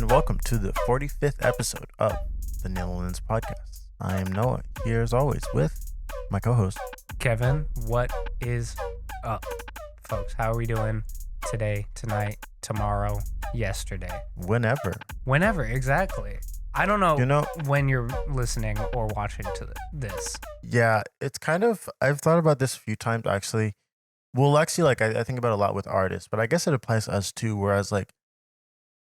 and welcome to the 45th episode of the Netherlands podcast. I am Noah, here as always with my co-host, Kevin. What is up, folks? How are we doing today, tonight, tomorrow, yesterday? Whenever, exactly. I don't know, when you're listening or watching to this. Yeah, it's kind of, I've thought about this a few times actually. Well, actually, like, I think about it a lot with artists, but I guess it applies to us too, whereas, like,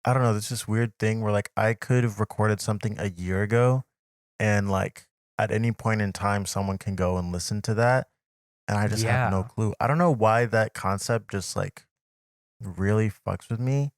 I don't know, there's this weird thing where, like, I could have recorded something a year ago, and, like, at any point in time, someone can go and listen to that, and I just have no clue. I don't know why that concept just, like, really fucks with me.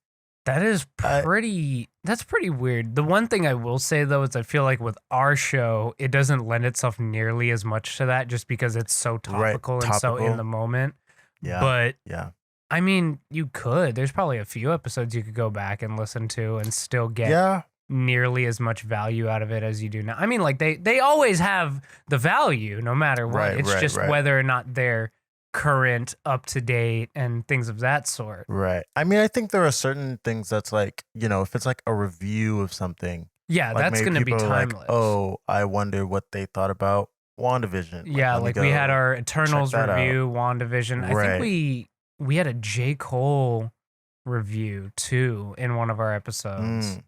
That is that's pretty weird. The one thing I will say, though, is I feel like with our show, it doesn't lend itself nearly as much to that just because it's so topical and so in the moment. Yeah. But yeah. I mean, you could. There's probably a few episodes you could go back and listen to and still get nearly as much value out of it as you do now. I mean, like they always have the value no matter what. It's just whether or not they're current, up to date, and things of that sort. Right. I mean, I think there are certain things that's like, if it's like a review of something. Yeah, like that's going to be timeless. Like, oh, I wonder what they thought about WandaVision. Yeah, like we had our Eternals review, WandaVision. Right. I think we had a J. Cole review too in one of our episodes.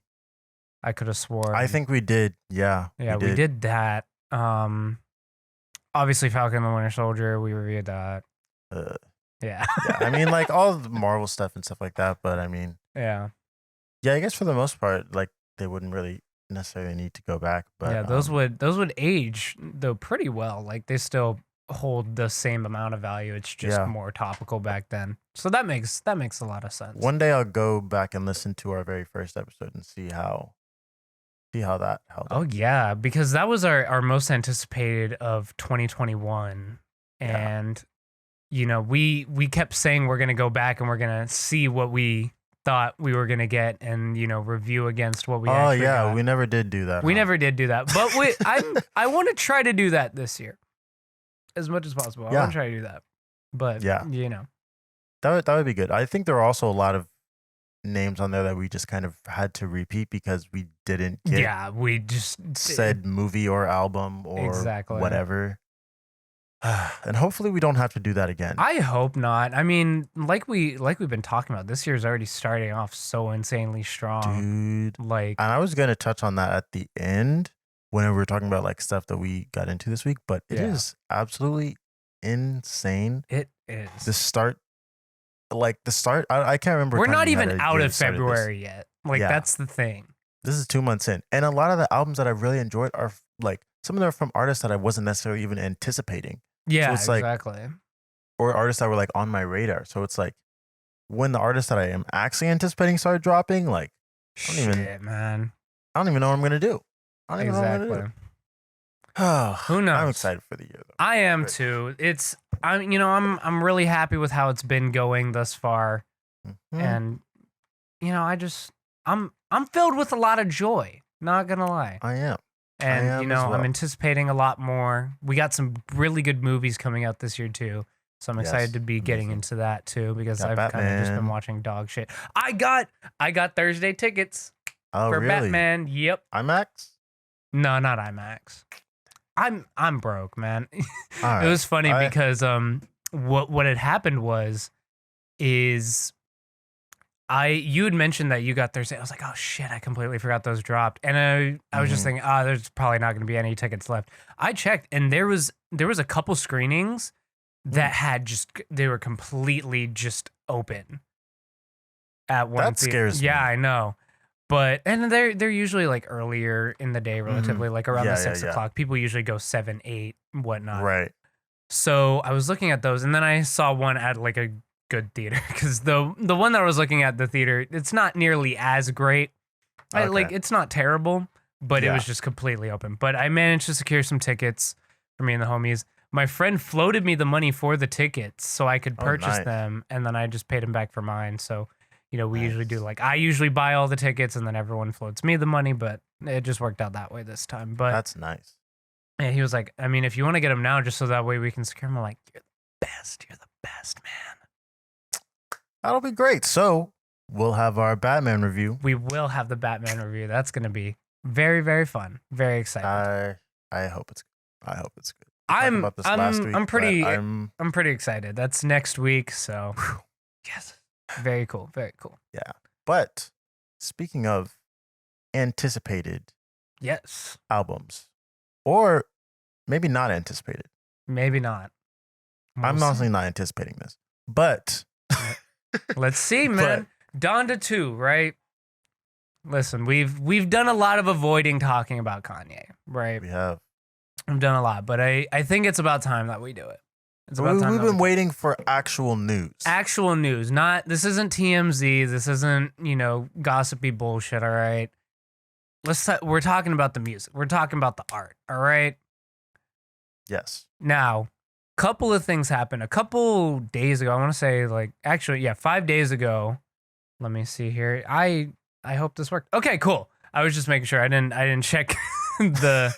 I could have sworn. I think we did. Yeah. Yeah, we did that. Obviously Falcon and the Winter Soldier, we reviewed that. Yeah. I mean, like all the Marvel stuff and stuff like that, but I mean, yeah, I guess for the most part, like they wouldn't really necessarily need to go back, but yeah, those would age though pretty well. Like they still hold the same amount of value. It's just more topical back then. So that makes a lot of sense. One day I'll go back and listen to our very first episode and see how that held up. Oh yeah, because that was our most anticipated of 2021, and we kept saying we're gonna go back and we're gonna see what we thought we were gonna get and review against what we actually got. We never did do that. We never did do that, but I want to try to do that this year as much as possible. I want to try to do that, but that would be good. I think there are also a lot of names on there that we just kind of had to repeat because we didn't get we just said movie or album or whatever. And hopefully we don't have to do that again. I hope not. I mean, like we've been talking about, this year's already starting off so insanely strong. Dude. And I was going to touch on that at the end when we were talking about like stuff that we got into this week, but it is absolutely insane. It is. The start, I can't remember. We're not even out of February yet. Like that's the thing. This is 2 months in. And a lot of the albums that I've really enjoyed are like, some of them are from artists that I wasn't necessarily even anticipating. Yeah, so it's like, exactly. Or artists that were like on my radar. So it's like when the artists that I am actually anticipating start dropping, like I don't even know what I'm gonna do. I don't even know what I'm gonna do. Who knows? I'm excited for the year though. I am too. I'm really happy with how it's been going thus far. And I'm filled with a lot of joy, not gonna lie. I am. And, I'm anticipating a lot more. We got some really good movies coming out this year, too. So I'm excited to be getting into that, too, because I've kind of just been watching dog shit. I got Thursday tickets for Batman. Yep. IMAX? No, not IMAX. I'm broke, man. It was funny because what had happened is you had mentioned that you got Thursday. I was like, oh shit, I completely forgot those dropped. And I was just thinking, there's probably not going to be any tickets left. I checked and there was a couple screenings that they were completely just open at one. That scares me. Yeah, I know. But, and they're usually like earlier in the day, relatively like around the 6 o'clock. People usually go 7, 8, whatnot. Right. So I was looking at those and then I saw one at like a good theater because the one that I was looking at, the theater, it's not nearly as great. It's not terrible, but it was just completely open. But I managed to secure some tickets for me and the homies. My friend floated me the money for the tickets so I could purchase them, and then I just paid him back for mine. So, we usually do I usually buy all the tickets and then everyone floats me the money, but it just worked out that way this time. But that's nice. And he was like, I mean, if you want to get them now, just so that way we can secure them, I'm like, you're the best, man. That'll be great. So we'll have our Batman review. We will have the Batman review. That's going to be very, very fun. Very excited. I hope it's good. I hope it's good. We talked about this last week, I'm pretty excited. That's next week, so yes. Very cool. Very cool. Yeah. But speaking of anticipated albums, or maybe not anticipated. Maybe not. I'm honestly not anticipating this. But let's see, man. Donda 2, right? Listen, we've done a lot of avoiding talking about Kanye, right? We have. We've done a lot, but I think it's about time that we do it. It's about time. We've been waiting for actual news. Actual news. This isn't TMZ. This isn't, gossipy bullshit, all right? We're talking about the music. We're talking about the art, all right? Yes. Now, couple of things happened. A couple days ago, I want to say 5 days ago. Let me see here. I hope this worked. Okay, cool. I was just making sure. I didn't check the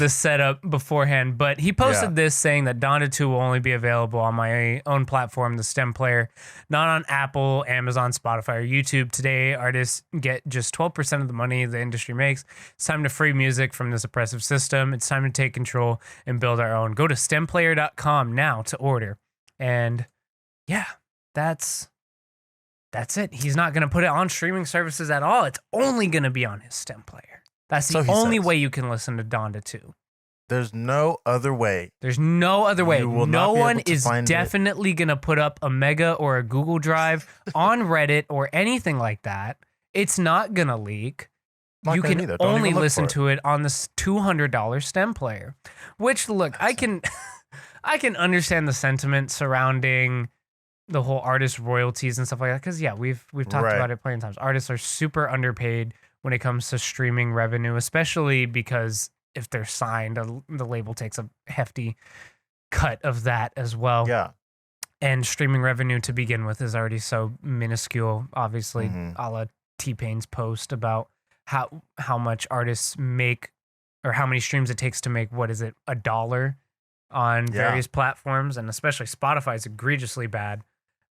setup beforehand, but he posted this saying that Donda 2 will only be available on my own platform, the STEM player, not on Apple, Amazon, Spotify, or YouTube. Today, artists get just 12% of the money the industry makes. It's time to free music from this oppressive system. It's time to take control and build our own. Go to stemplayer.com now to order. And yeah, that's it. He's not going to put it on streaming services at all. It's only going to be on his STEM player. That's the only way you can listen to Donda 2. There's no other way. There's no other way. No one is definitely going to put up a Mega or a Google Drive on Reddit or anything like that. It's not going to leak. You can only listen to it on this $200 STEM player. Which, look, I can understand the sentiment surrounding the whole artist royalties and stuff like that. Because, yeah, we've talked about it plenty of times. Artists are super underpaid when it comes to streaming revenue, especially because if they're signed, the label takes a hefty cut of that as well. Yeah. And streaming revenue to begin with is already so minuscule, obviously, a la T-Pain's post about how much artists make or how many streams it takes to make, $1 on various platforms. And especially Spotify is egregiously bad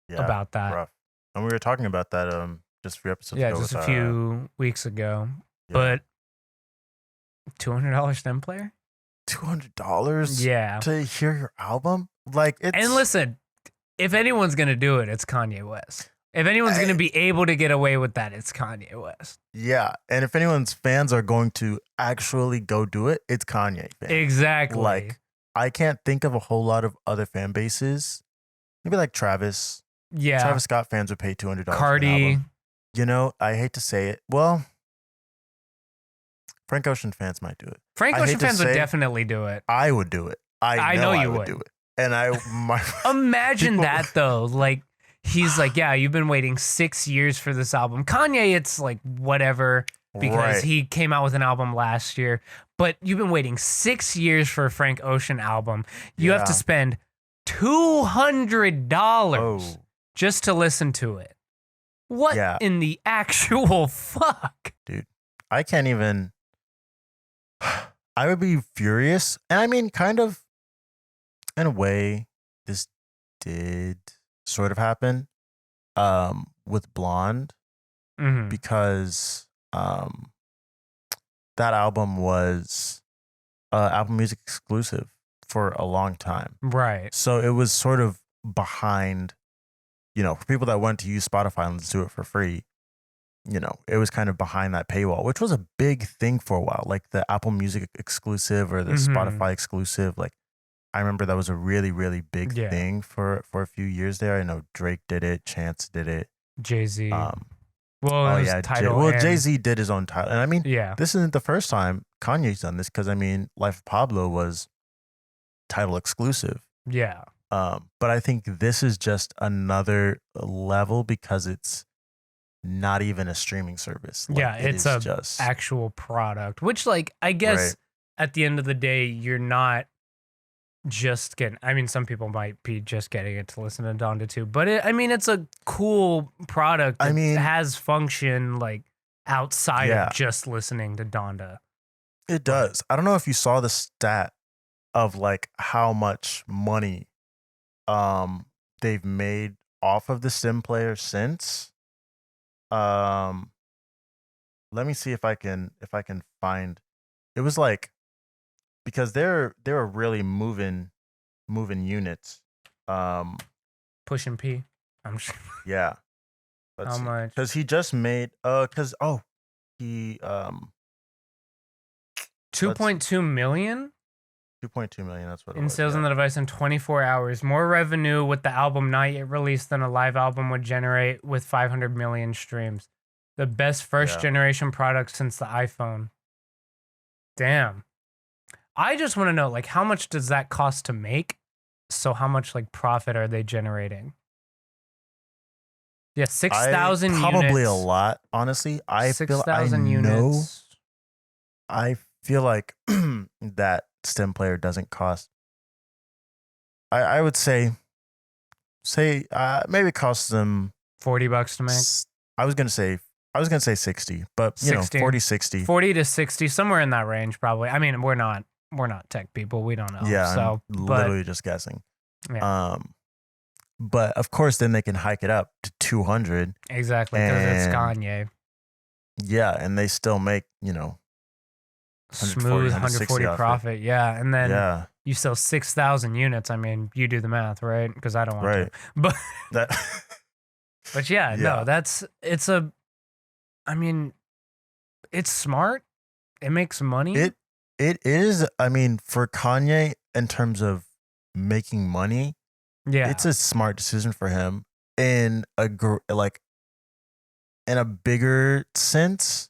about that. Rough. And we were talking about that just a few episodes ago. Yeah, just a few weeks ago. Yeah. But $200 STEM player? $200? Yeah. To hear your album? And listen, if anyone's going to do it, it's Kanye West. If anyone's going to be able to get away with that, it's Kanye West. Yeah. And if anyone's fans are going to actually go do it, it's Kanye fans. Exactly. I can't think of a whole lot of other fan bases. Maybe like Travis. Yeah. Travis Scott fans would pay $200 Cardi. I hate to say it. Well, Frank Ocean fans might do it. Frank Ocean fans would definitely do it. I would do it. I know you would do it. And imagine that though. He's like, yeah, you've been waiting 6 years for this album. Kanye, it's like whatever because he came out with an album last year. But you've been waiting 6 years for a Frank Ocean album. You have to spend $200 just to listen to it. What in the actual fuck? Dude, I can't even. I would be furious. And I mean, kind of, in a way, this did sort of happen with Blonde because that album was Apple Music exclusive for a long time. Right. So it was sort of behind, for people that went to use Spotify and do it for free, it was kind of behind that paywall, which was a big thing for a while, like the Apple Music exclusive or the Spotify exclusive. I remember that was a really, really big thing for a few years there. I know Drake did it, Chance did it, Jay-Z. Jay-Z did his own title. And I mean, this isn't the first time Kanye's done this because, I mean, Life of Pablo was title exclusive. Yeah. But I think this is just another level because it's not even a streaming service. It's just actual product, which I guess at the end of the day, you're not just getting, I mean, some people might be just getting it to listen to Donda 2, but it's a cool product that has function outside of just listening to Donda. It does. I don't know if you saw the stat of how much money they've made off of the STEM player since. Um, let me see if I can find. It was like because they were really moving units. Um, Pushing P. I'm sure. yeah. Let's How see. much? Because he just made cause he let's see. 2.2 million 2.2 million, that's what it in was. sales on Yeah. the device in 24 hours. More revenue with the album not yet released than a live album would generate with 500 million streams. The best first Yeah. generation product since the iPhone. Damn. I just want to know, like, how much does that cost to make? So how much like profit are they generating? Yeah, I 6,000 probably a units. lot, honestly. Six thousand units. I feel like that stem player doesn't cost. I would say maybe it costs them $40 to make. I was gonna say 60, but 60. 40, 60. 40 to 60, somewhere in that range, probably. I mean, we're not tech people. We don't know. Yeah, I'm So, but literally just guessing. yeah, Um, but of course, then they can hike it up to 200, exactly. Because it's and Kanye. yeah, and they still make 140, Smooth 140 off it. profit. Yeah. And then Yeah, you sell 6,000 units. I mean, you do the math, right? Because I don't want to. right. But, That but yeah, no, yeah. I mean, it's smart. It makes money. It it is. I mean, for Kanye, in terms of making money, Yeah. it's a smart decision for him in like in a bigger sense.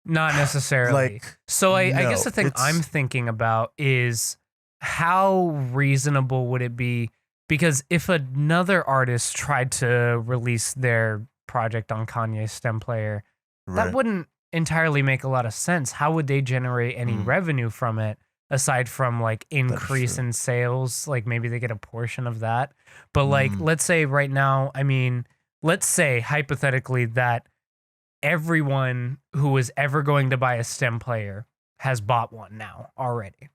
Not necessarily. Like So I guess no, the thing I'm it's thinking about is how reasonable would it be? Because if another artist tried to release their project on Kanye's stem player, that right. wouldn't entirely make a lot of sense. How would they generate any Mm, revenue from it aside from like that is increase true. in sales? Like maybe they get a portion of that. But like, Mm, let's say right now, I mean, let's say hypothetically that everyone who was ever going to buy a stem player has bought one now already.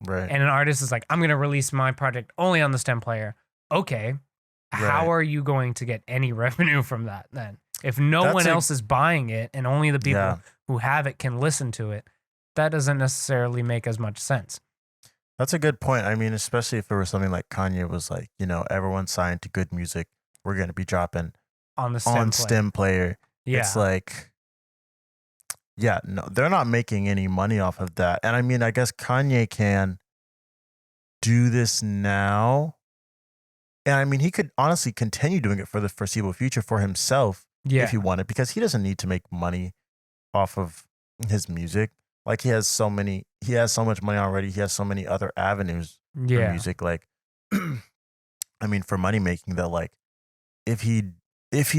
right, And an artist is like, I'm going to release my project only on the stem player. Okay. How right. are you going to get any revenue from that then? If no That's one a else is buying it and only the yeah. people who have it can listen to it, that doesn't necessarily make as much sense That's a good point. I mean, especially if it was something like Kanye was like, everyone signed to good music. We're gonna be dropping on the stem on player. stem player. It's Yeah. like, yeah, no, they're not making any money off of that. And I mean, I guess Kanye can do this now. And I mean, he could honestly continue doing it for the foreseeable future for himself if he Yeah. wanted, because he doesn't need to make money off of his music. Like he has so much money already. He has so many other avenues for Yeah. music. Like, I mean, for money making, that like if he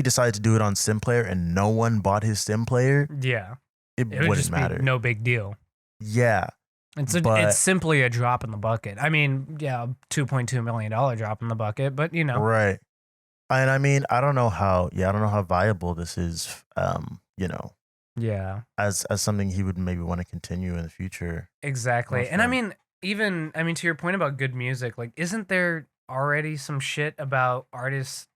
decided to do it on stem player and no one bought his stem player, Yeah. it It would wouldn't just be matter. no big deal. Yeah, It's but simply a drop in the bucket. I mean, yeah, $2.2 million drop in the bucket, but right. And I mean, I don't know how viable this is. Yeah, As something he would maybe want to continue in the future. exactly. Most And I from mean, to your point about good music, like, isn't there already some shit about artists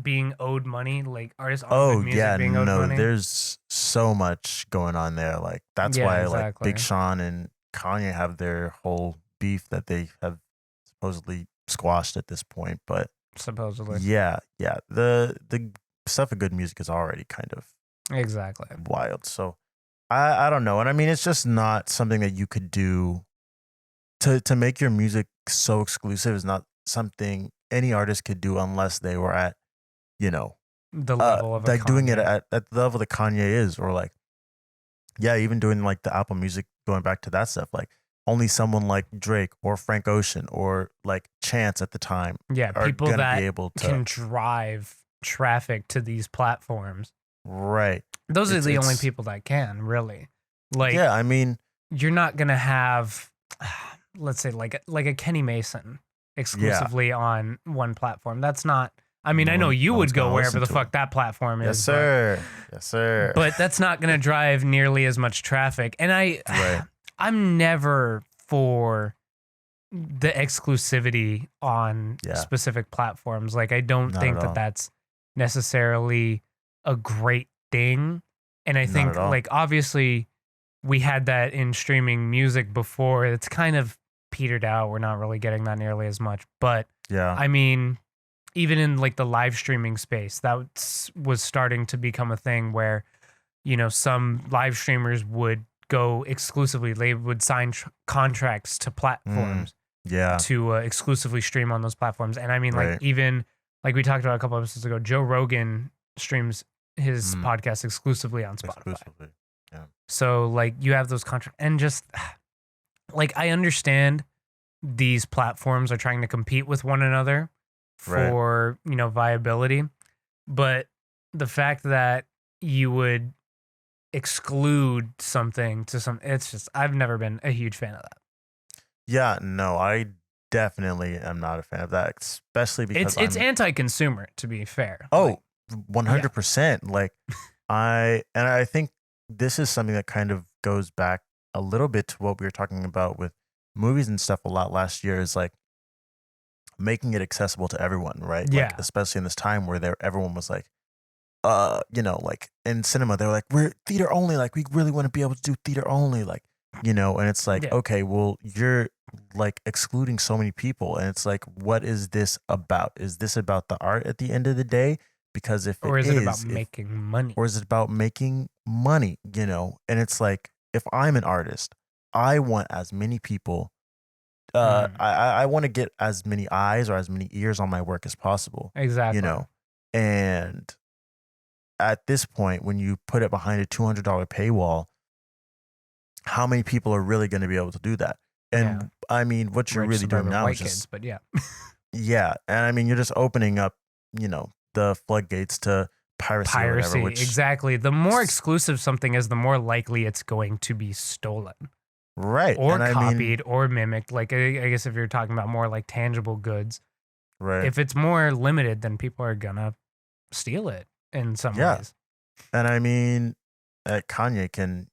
being owed money? Like, artists on good Oh music yeah, being owed no, money? there's so much going on there. Like that's Yeah, why like exactly. Big Sean and Kanye have their whole beef that they have supposedly squashed at this point. But Supposedly. yeah, the stuff of good music is already kind of Exactly. wild. So I don't know. And I mean, it's just not something that you could do to make your music so exclusive is not something any artist could do unless they were at, you know, The level of a like doing it Kanye. at the level that Kanye is, or like, yeah, even doing like the Apple Music, going back to that stuff, like only someone like Drake or Frank Ocean or like Chance at the time Yeah, are people gonna be that able to, can drive traffic to these platforms. right. Those are the only It's people that can, really. Like, yeah, I mean, you're not gonna have, let's say, like a Kenny Mason yeah, exclusively on one platform. That's not. I mean, I know you no one's would go gonna wherever listen the to fuck him. that platform Yes, is, but sir. Yes, sir. that's not gonna drive nearly as much traffic. And Right. I'm never for the exclusivity on Yeah. specific platforms. Like, I don't Not at think that all. that's necessarily a great thing. And I Not think at all. like obviously we had that in streaming music before. It's kind of petered out. We're not really getting that nearly as much. But Yeah. I mean, even in like the live streaming space, that was starting to become a thing where, some live streamers would go exclusively, they would sign contracts to Mm, platforms yeah. to exclusively stream on those platforms. And I mean, like, Right. even like we talked about a couple episodes ago, Joe Rogan streams his Mm, podcast exclusively on Spotify. exclusively. Yeah. So, like, you have those contracts, and just like, I understand these platforms are trying to compete with one another Right. for, viability, but the fact that you would exclude something to some, it's just, I've never been a huge fan of that. Yeah. No, I definitely am not a fan of that, especially because It's I'm. anti-consumer, to be fair. Like, Oh, yeah, 100%. Like, I think this is something that kind of goes back a little bit to what we were talking about with movies and stuff a lot last year, is like making it accessible to everyone, right? Like, yeah, especially in this time where everyone was like, like in cinema, they were like, we're theater only. Like, we really want to be able to do theater only. Like, and it's like, yeah. okay, well, you're like excluding so many people. And it's like, what is this about? Is this about the art at the end of the day? Because if it Or is it about is, making money? or is it about making money, And it's like, if I'm an artist, I want as many people, Mhm. I want to get as many eyes or as many ears on my work as possible, you Exactly. know? And at this point, when you put it behind a $200 paywall, how many people are really going to be able to do that? Yeah. And I mean, what you're Rich really doing suburban now is white kids, just, but yeah. yeah. And I mean, you're just opening up, the floodgates to piracy or whatever, Piracy, which, exactly. The more exclusive something is, the more likely it's going to be stolen right. or And I mean, copied or mimicked. Like, I guess if you're talking about more like tangible goods, right. if it's more limited, then people are gonna steal it in some Yeah. ways. And I mean, Kanye can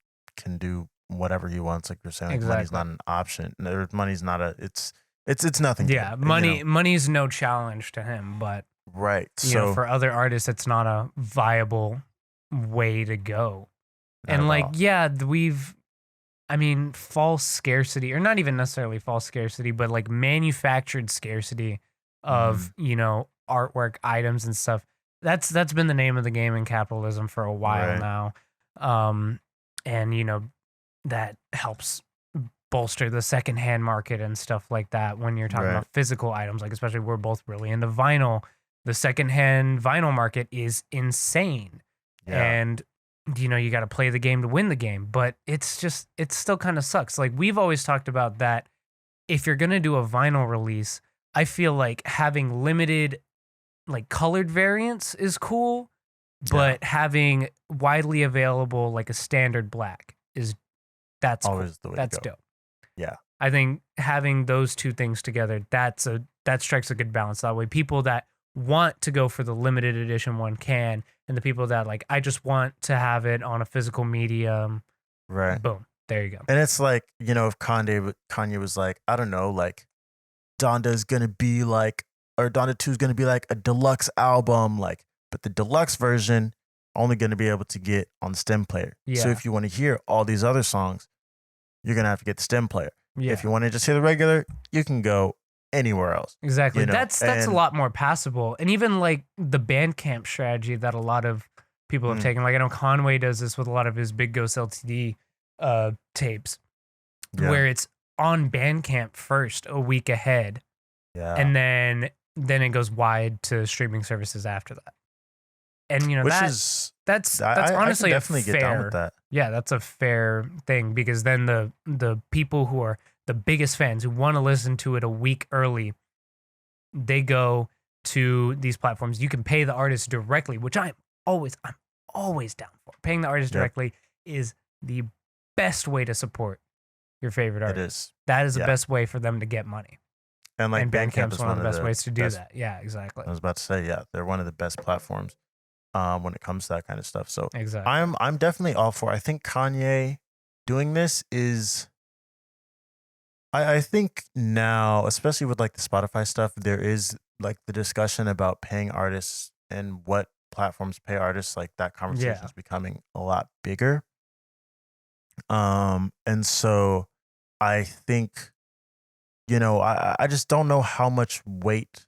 do whatever he wants. Like you're saying, like money's Exactly. not an option. Money's not a. It's nothing to him. Yeah, money's no challenge to him, but Right. So for other artists, it's not a viable way to go. not And at like, all. yeah, I mean, false scarcity, or not even necessarily false scarcity, but like manufactured scarcity Hmm. of, artwork items and stuff. That's been the name of the game in capitalism for a while Right. now. Um, and that helps bolster the secondhand market and stuff like that when you're talking Right. about physical items, like especially we're both really into vinyl. The secondhand vinyl market is insane. Yeah. And you got to play the game to win the game, but it still kind of sucks. Like we've always talked about that if you're going to do a vinyl release, I feel like having limited like colored variants is cool, Yeah. but having widely available like a standard black is that's cool. Always the way to That's go. dope. Yeah. I think having those two things together, that strikes a good balance. That way, people that want to go for the limited edition one can, and the people that like, I just want to have it on a physical medium. Right. Boom, there you go. And it's like, if Kanye was like, I don't know, like Donda is gonna be like, or Donda 2 is gonna be like a deluxe album, like, but the deluxe version only gonna be able to get on the stem player. So Yeah, if you want to hear all these other songs, you're gonna have to get the stem player. If yeah, you want to just hear the regular, you can go anywhere else. exactly. That's a And lot more passable, and even like the Bandcamp strategy that a lot of people have mm, taken. Like I know Conway does this with a lot of his Big Ghost LTD tapes, yeah, where it's on Bandcamp first a week ahead, yeah, and then it goes wide to streaming services after that. And which is that's I can honestly a definitely get down with fair, that. yeah, that's a fair thing, because then the people who are the biggest fans who want to listen to it a week early, they go to these platforms. You can pay the artist directly, which I'm always down for. Paying the artist Yep, directly is the best way to support your favorite it artist. is. That is the Yeah, best way for them to get money. and like And Bandcamp Bandcamp's is one of one the of best the ways to do best. that. Yeah, exactly. I was about to say, yeah, they're one of the best platforms when it comes to that kind of stuff. So Exactly. I'm definitely all for. I think Kanye doing this is. I think now, especially with like the Spotify stuff, there is like the discussion about paying artists and what platforms pay artists, like that conversation Yeah. is becoming a lot bigger. And so I think, I just don't know how much weight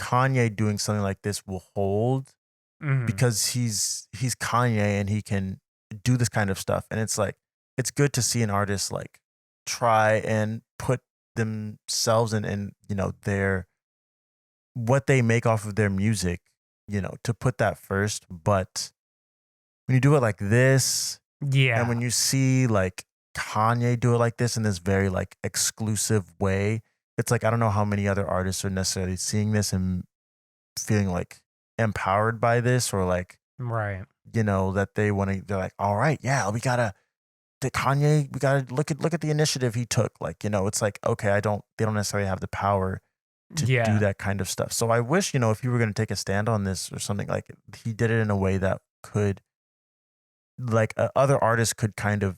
Kanye doing something like this will hold, Hmm. because he's Kanye and he can do this kind of stuff. And it's like, it's good to see an artist like try and put themselves in their what they make off of their music, to put that first. But when you do it like this, and Yeah. when you see like Kanye do it like this in this very like exclusive way, it's like I don't know how many other artists are necessarily seeing this and feeling like empowered by this, or like, Right. that they're like, all right, yeah, the Kanye, we gotta look at the initiative he took. Like, it's like, okay, they don't necessarily have the power to do Yeah. that kind of stuff. So I wish, if you were going to take a stand on this or something, like he did it in a way that could, like, other artists could kind of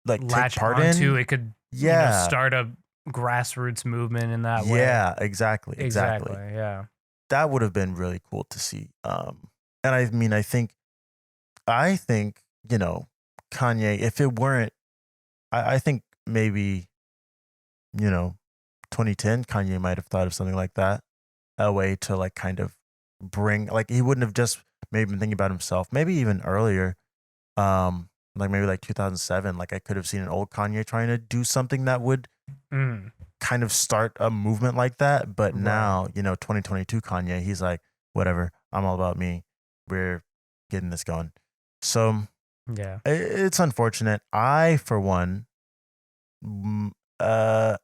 like take Latch part onto in. it could, Yeah. start a grassroots movement in that way. Yeah, exactly. Exactly. Exactly. Yeah. That would have been really cool to see. And I mean, I think, Kanye, if it weren't, I think maybe, you know, 2010, Kanye might have thought of something like that, a way to like kind of bring, like, he wouldn't have just maybe been thinking about himself, maybe even earlier, like maybe like 2007, like I could have seen an old Kanye trying to do something that would Mm, kind of start a movement like that. But right. now, 2022 Kanye, he's like, whatever, I'm all about me. We're getting this going. So Yeah. it's unfortunate. I, for one, mm, uh,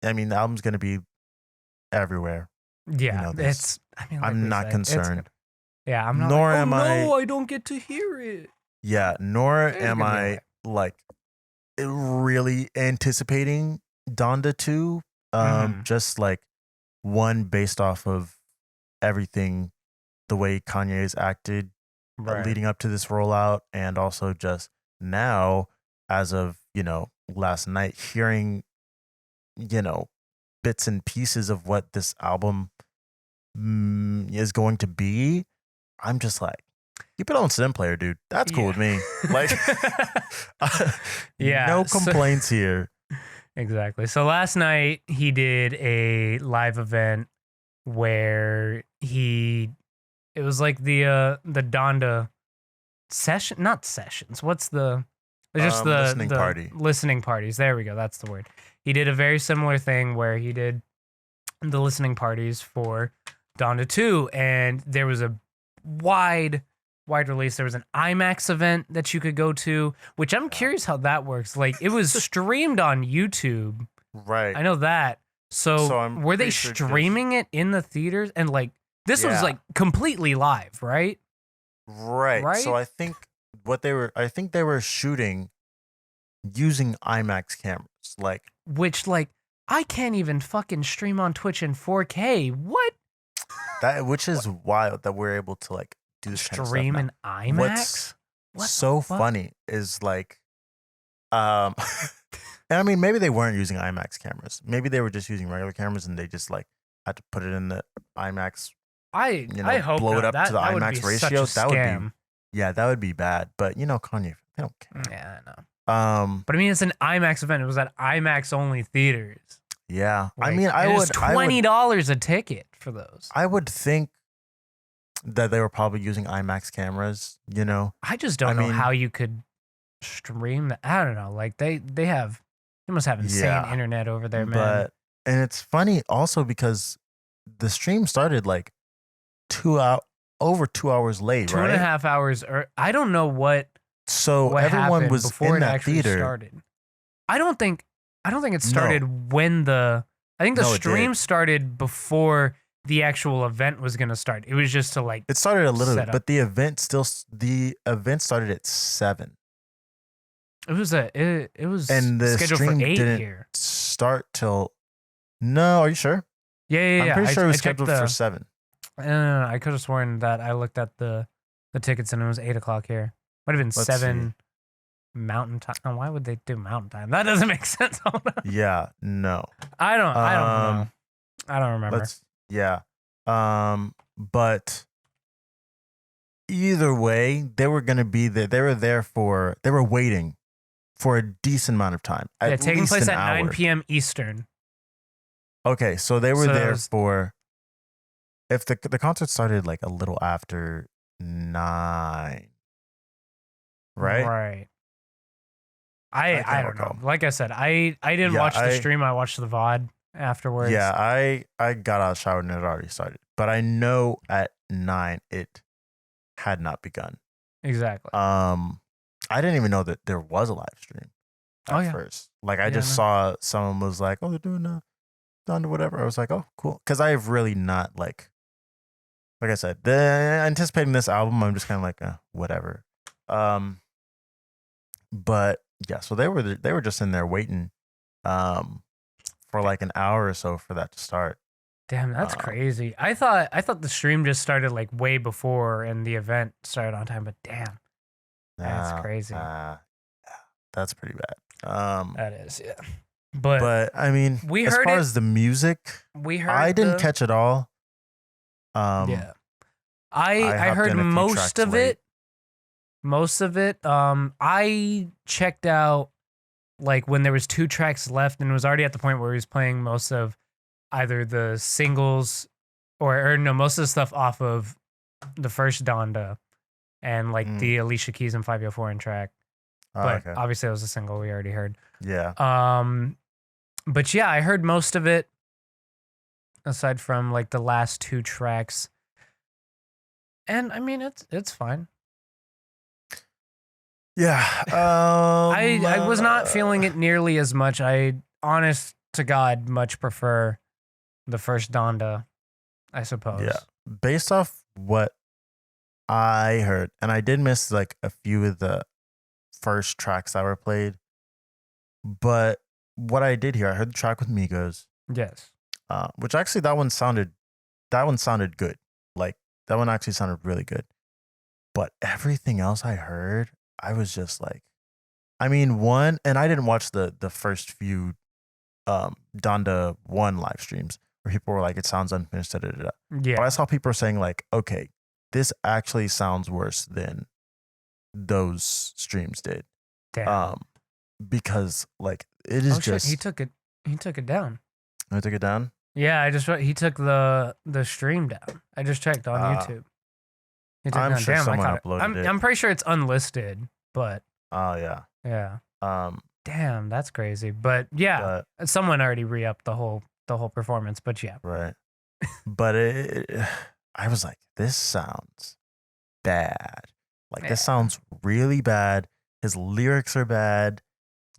I mean, the album's gonna be everywhere. You Yeah. know this. It's, I mean, like I'm we not said, it's good. concerned. Yeah. I'm not like, Nor oh am I. no, I don't get to hear it. Yeah. Nor It's am gonna be I okay. like really anticipating Donda 2. Hmm. Just like one based off of everything, the way Kanye has acted Right. leading up to this rollout, and also just now, as of last night, hearing you know bits and pieces of what this album is going to be. I'm just like, keep it on sim player, dude. That's cool Yeah. with me. Like, Yeah. no complaints here. Exactly. So last night he did a live event where it was like the Donda session, not sessions. What's the it's just Listening the party. listening parties. There we go. That's the word. He did a very similar thing where he did the listening parties for Donda 2, and there was a wide release. There was an IMAX event that you could go to, which I'm Yeah. curious how that works. Like it was streamed on YouTube. Right. I know that. So So I'm were they pretty sure just, streaming it in the theaters? And like this was yeah. like completely live, right? Right. So Right? I think they were shooting using IMAX cameras. Like Which like I can't even fucking stream on Twitch in 4K. What? that, which What? is wild that we're able to like do this kind of stuff Stream now. in What's IMAX? What the so fuck? funny is like, um, and I mean, maybe they weren't using IMAX cameras. Maybe they were just using regular cameras, and they just like had to put it in the IMAX, I hope blow it not. up to the That would be IMAX such a ratio. That would be, scam. yeah, that would be bad. But Kanye, they don't care. Yeah, I know. Um, But I mean, it's an IMAX event. It was at IMAX only theaters. yeah, I Like, mean, and it's $20 a ticket for those. I would think that they were probably using IMAX cameras. I just I don't know how mean, you could stream that. I don't know. Like they must have insane yeah, internet over there, man. but and it's funny also because the stream started like 2 hour over 2 hours late, Two and a right? half hours, or I don't know So what everyone happened was before in it that actually theater. started. I don't think it No, started when I think the no, it stream did. started before the actual event was gonna start. It was just to like It started a little set bit, up. but the event started at 7, It was and the scheduled for stream 8 didn't here. start till. No, are you sure? I'm Yeah. pretty sure it I was checked scheduled for 7. I could have sworn that I looked at the tickets and it was 8 o'clock here. Might have been Let's see. 7 Mountain Time. No, why would they do Mountain Time? That doesn't make sense. Hold on. Yeah, no. I don't know. Um, I don't remember. let's yeah. But either way, they were gonna be there. They were waiting for a decent amount of time, Yeah, at taking least place an at 9 hour. p.m. Eastern. Okay, so they were So that there was for, if the concert started like a little after 9, right? right. I I can't don't know. recall. Like I said, I didn't Yeah, watch the stream. I watched the VOD yeah, afterwards. I got out of the shower and it had already started. But I know at 9 it had not begun. Exactly. I didn't even know that there was a live stream Oh at yeah. first. Like I Yeah, just no. saw someone was like, "Oh, they're doing a Donda whatever." I was like, "Oh, cool." Cuz I've really not like I said, anticipating this album, I'm just kind of like, whatever. Um but yeah, so they were just in there waiting um for like an hour or so for that to start. Damn, that's Um crazy. I thought the stream just started like way before and the event started on time, but damn, that's nah, crazy. uh, that's pretty bad. That is, yeah. But But I mean, we as heard far it. as the music, We I heard didn't the catch it all. Um yeah. I I I hopped heard in a few most tracks of late. it. Most of it. I checked out like when there was 2 tracks left and was already at the point where he was playing most of either the singles or no, most of the stuff off of the first Donda and like Mm. the Alicia Keys and 504 in track. Oh, But okay. obviously it was a single we already heard. Yeah. But yeah, I heard most of it aside from like the last 2 tracks. And I mean it's fine. Yeah. I was not feeling it nearly as much. I honest to God much prefer the first Donda, I suppose. Yeah. Based off what I heard, and I did miss like a few of the first tracks that were played, but what I did hear, I heard the track with Migos, Yes. which actually that one sounded good. Like that one actually sounded really good. But everything else I heard, I was just like, I mean, one, and I didn't watch the first few Donda 1 live streams where people were like, it sounds unfinished, da, da, da, da. But I Yeah. saw people saying like, okay, this actually sounds worse than those streams did. Damn. Because like it is Oh shit, just he took it down. I took it down. Yeah, I just he took the stream down. I just checked on YouTube. He took it I'm down. sure Damn, I someone caught it. uploaded it. I'm pretty sure it's unlisted, but Oh yeah. yeah. Um Damn, that's crazy. But yeah, but someone already re-upped the whole performance, but yeah. right. But I was like, this sounds bad. Like Yeah. this sounds really bad. His lyrics are bad.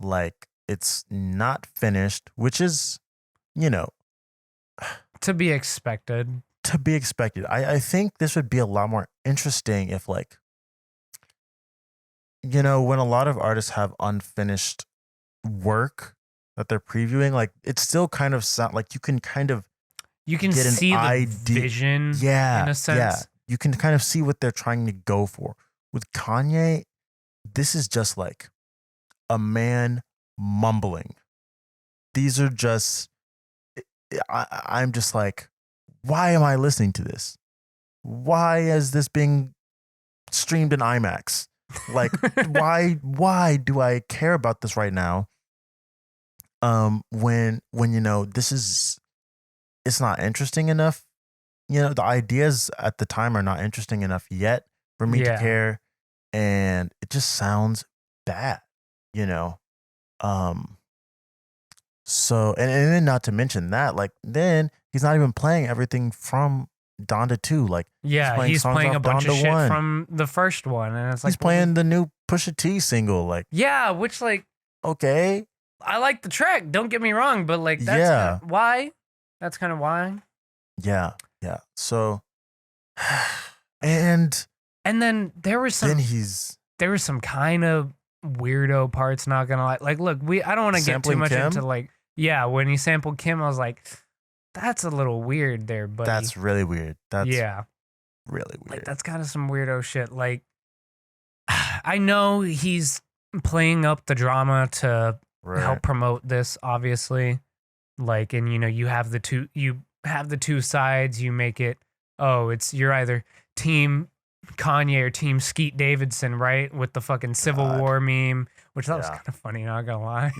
Like it's not finished, which is, you know, To be expected. to be expected. I think this would be a lot more interesting if like, when a lot of artists have unfinished work that they're previewing, like it still kind of sound like you can kind of You can get an see the idea. vision Yeah, in a sense. yeah. You can kind of see what they're trying to go for. With Kanye, this is just like a man mumbling. These are just, I'm just like, why am I listening to this? Why is this being streamed in IMAX? Like, why do I care about this right now? When this is, it's not interesting enough. The ideas at the time are not interesting enough yet for me to Yeah. care, and it just sounds bad. you know So, and then not to mention that, like, then he's not even playing everything from Donda 2. Like, Yeah, he's songs playing off a bunch of Donda shit 1. from the first one, and it's like He's playing the new Pusha T single. Like, yeah, which like okay, I like the track. Don't get me wrong, but like that's Yeah. why. That's kind of why. yeah. So, and And then there was then some kind of weirdo parts. Not gonna lie. Like, look, I don't want to get too Sampling much Kim? into like yeah. When he sampled Kim, I was like, that's a little weird there, buddy. that's really weird. That's yeah. really weird. Like that's kind of some weirdo shit. Like I know he's playing up the drama to right. help promote this, obviously. Like, and you have the two sides. You make it. Oh, you're either team Kanye or Team Skeet Davidson, right? With the fucking Civil War meme, which that was kind of funny, not gonna lie.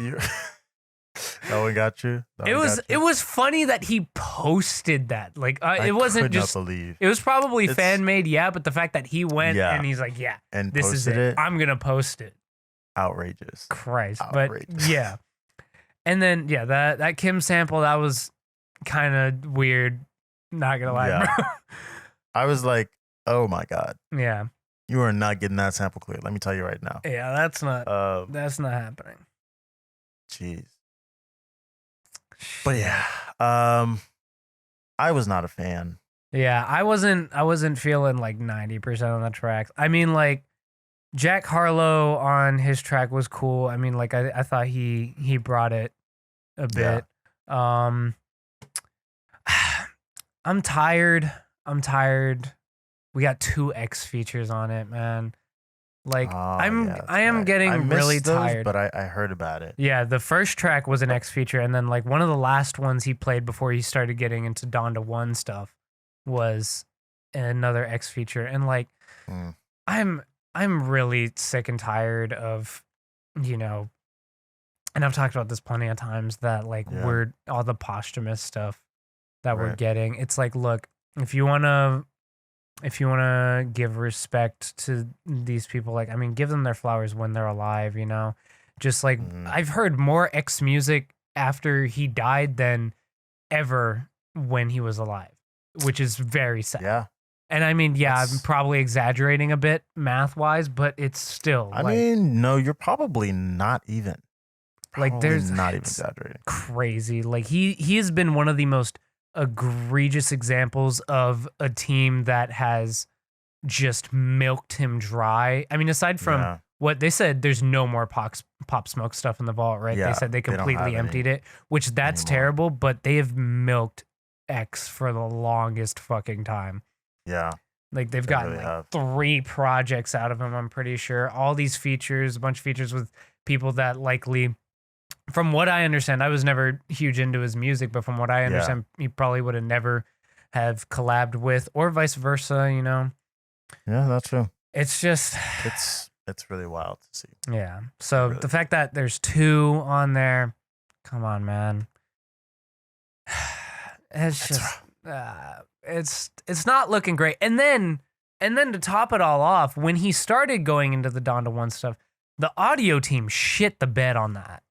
That one got you? It was funny that he posted that. Like it wasn't just believe. It was probably fan made, yeah, but the fact that he went and he's like, yeah, and this is it. I'm gonna post it. Outrageous. Christ. Outrageous. But yeah. And then that Kim sample, that was kind of weird. Not gonna lie, bro. I was like, oh my God. Yeah. You are not getting that sample clear. Let me tell you right now. Yeah, that's not happening. Jeez. But yeah, I was not a fan. Yeah, I wasn't feeling like 90% on the tracks. I mean, like Jack Harlow on his track was cool. I mean, like I thought he brought it a bit. Yeah. I'm tired. We got 2 X features on it, man. Like I am getting really tired. But I heard about it. Yeah, the first track was an X feature, and then like one of the last ones he played before he started getting into Donda 1 stuff was another X feature. And like I'm really sick and tired of, and I've talked about this plenty of times, that like we're all the posthumous stuff that we're getting. It's like, look, if you wanna give respect to these people, like, I mean, give them their flowers when they're alive, Just like, I've heard more X music after he died than ever when he was alive, which is very sad. Yeah. And I mean, I'm probably exaggerating a bit math-wise, but it's still. I mean, no, you're probably not even. There's not even exaggerating. Crazy. Like he has been one of the most egregious examples of a team that has just milked him dry. I mean, aside from what they said, there's no more Pop Smoke stuff in the vault, right? Yeah, they said they completely emptied it, which that's terrible, but they have milked X for the longest fucking time. Yeah. Like they've gotten 3 projects out of him, I'm pretty sure. All these features, a bunch of features with people that likely, from what I understand, I was never huge into his music, but from what I understand, he probably would have never have collabed with, or vice versa, Yeah, that's true. It's just it's really wild to see. Yeah. So the fact that there's 2 on there, come on, man. It's just it's not looking great. And then to top it all off, when he started going into the Donda 1 stuff, the audio team shit the bed on that.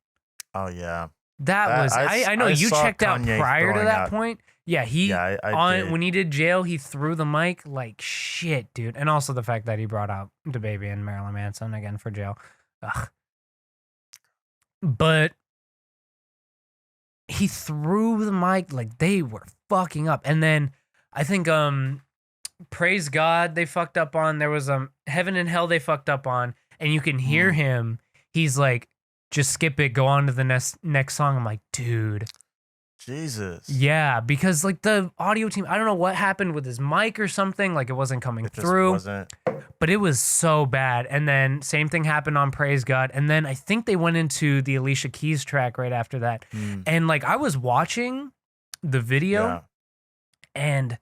Oh yeah. That was I know you checked out prior to that point. Yeah, I did. When he did Jail, he threw the mic like shit, dude. And also the fact that he brought out DaBaby and Marilyn Manson again for Jail. Ugh. But he threw the mic like they were fucking up. And then I think Praise God they fucked up on. There was Heaven and Hell they fucked up on, and you can hear him. He's like, just skip it, go on to the next song. I'm like, dude. Jesus. Yeah, because like the audio team, I don't know what happened with his mic or something. Like it wasn't coming through. Wasn't. But it was so bad. And then same thing happened on Praise God. And then I think they went into the Alicia Keys track right after that. And like I was watching the video, and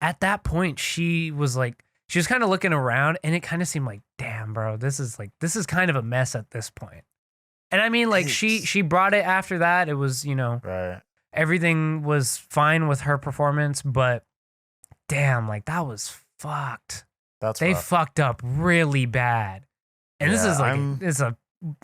at that point she was kind of looking around, and it kind of seemed like, damn, bro, this is kind of a mess at this point. And I mean, like she brought it after that. It was, right. Everything was fine with her performance, but damn, like that was fucked. They rough. fucked up really bad. And this is it's a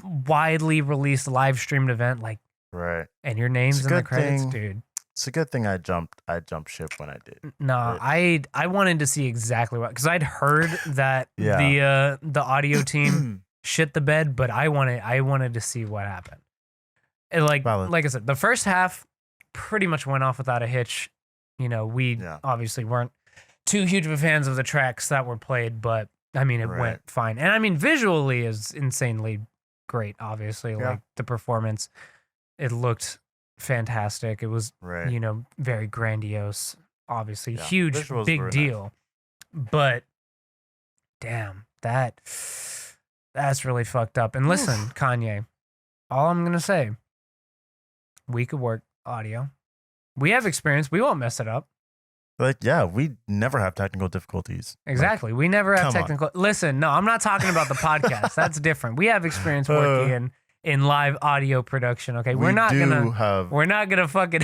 widely released live streamed event, like, right. And your name's in the credits, dude. It's a good thing I jumped ship when I did. No, I wanted to see exactly what, because I'd heard that the audio team shit the bed, but I wanted to see what happened. And like I said, the first half pretty much went off without a hitch. We obviously weren't too huge of fans of the tracks that were played, but I mean, it went fine. And I mean, visually is insanely great, obviously. Like the performance, it looked fantastic. It was, very grandiose, obviously. Huge, visuals big deal. Nice. But damn, that's really fucked up. And listen, Kanye, all I'm going to say, we could work audio. We have experience. We won't mess it up. Like, yeah, we never have technical difficulties. Exactly. Like, We never have come on. technical. Listen, no, I'm not talking about the podcast. That's different. We have experience working in live audio production. Okay, we're not gonna fucking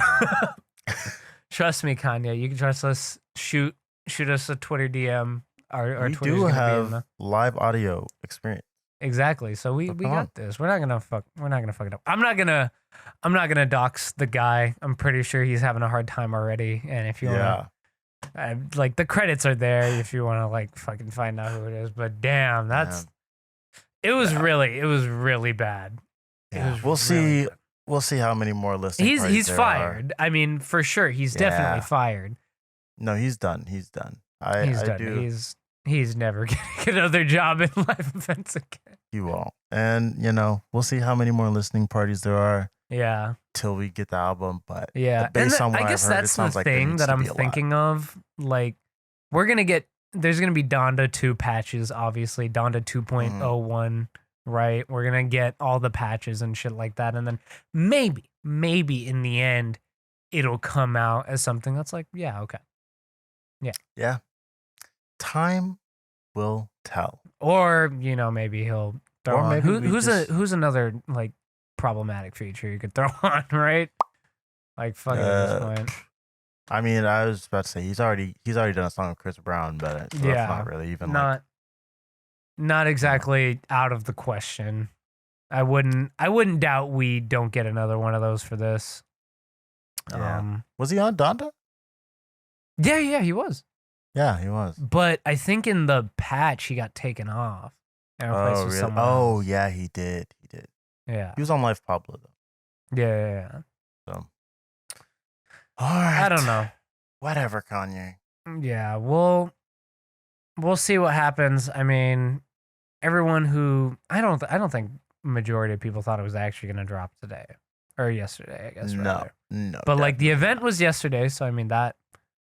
trust me, Kanye. You can trust us. Shoot us a Twitter DM. Our we Twitter's do gonna be in have the live audio experience. exactly. So we So we come on. got this. We're not gonna fuck it up. I'm not gonna dox the guy. I'm pretty sure he's having a hard time already. And if you wanna, like the credits are there if you wanna like fucking find out who it is. But damn, it was really bad. Yeah, we'll see. We'll see how many more listening. He's fired. I mean, for sure, he's definitely fired. No, he's done. He's done. He's done. He's never gonna get another job in live events again. He won't. And we'll see how many more listening parties there are. Yeah. Till we get the album, but yeah, based on what I guess I've heard, that's it sounds the like there thing needs that to I'm be a lot. thinking of. Like, there's gonna be Donda 2 patches, obviously Donda 2.01, right? We're gonna get all the patches and shit like that, and then maybe in the end, it'll come out as something that's like, yeah, okay, Yeah. Time will tell. or maybe he'll throw Or on maybe we who's another like problematic feature you could throw on, right? Like fuck it at this point. I mean, I was about to say he's already done a song with Chris Brown, but that's not really even not exactly out of the question. I wouldn't doubt we don't get another one of those for this. Yeah. Was he on Donda? Yeah, he was. Yeah, he was. But I think in the patch he got taken off. And replaced with someone else. Yeah, he did. Yeah. He was on Life Pablo though. Yeah. So, all right. I don't know. Whatever, Kanye. Yeah, we'll see what happens. I mean, everyone who I don't think majority of people thought it was actually going to drop today or yesterday, I guess. No. But like the event was yesterday, so I mean that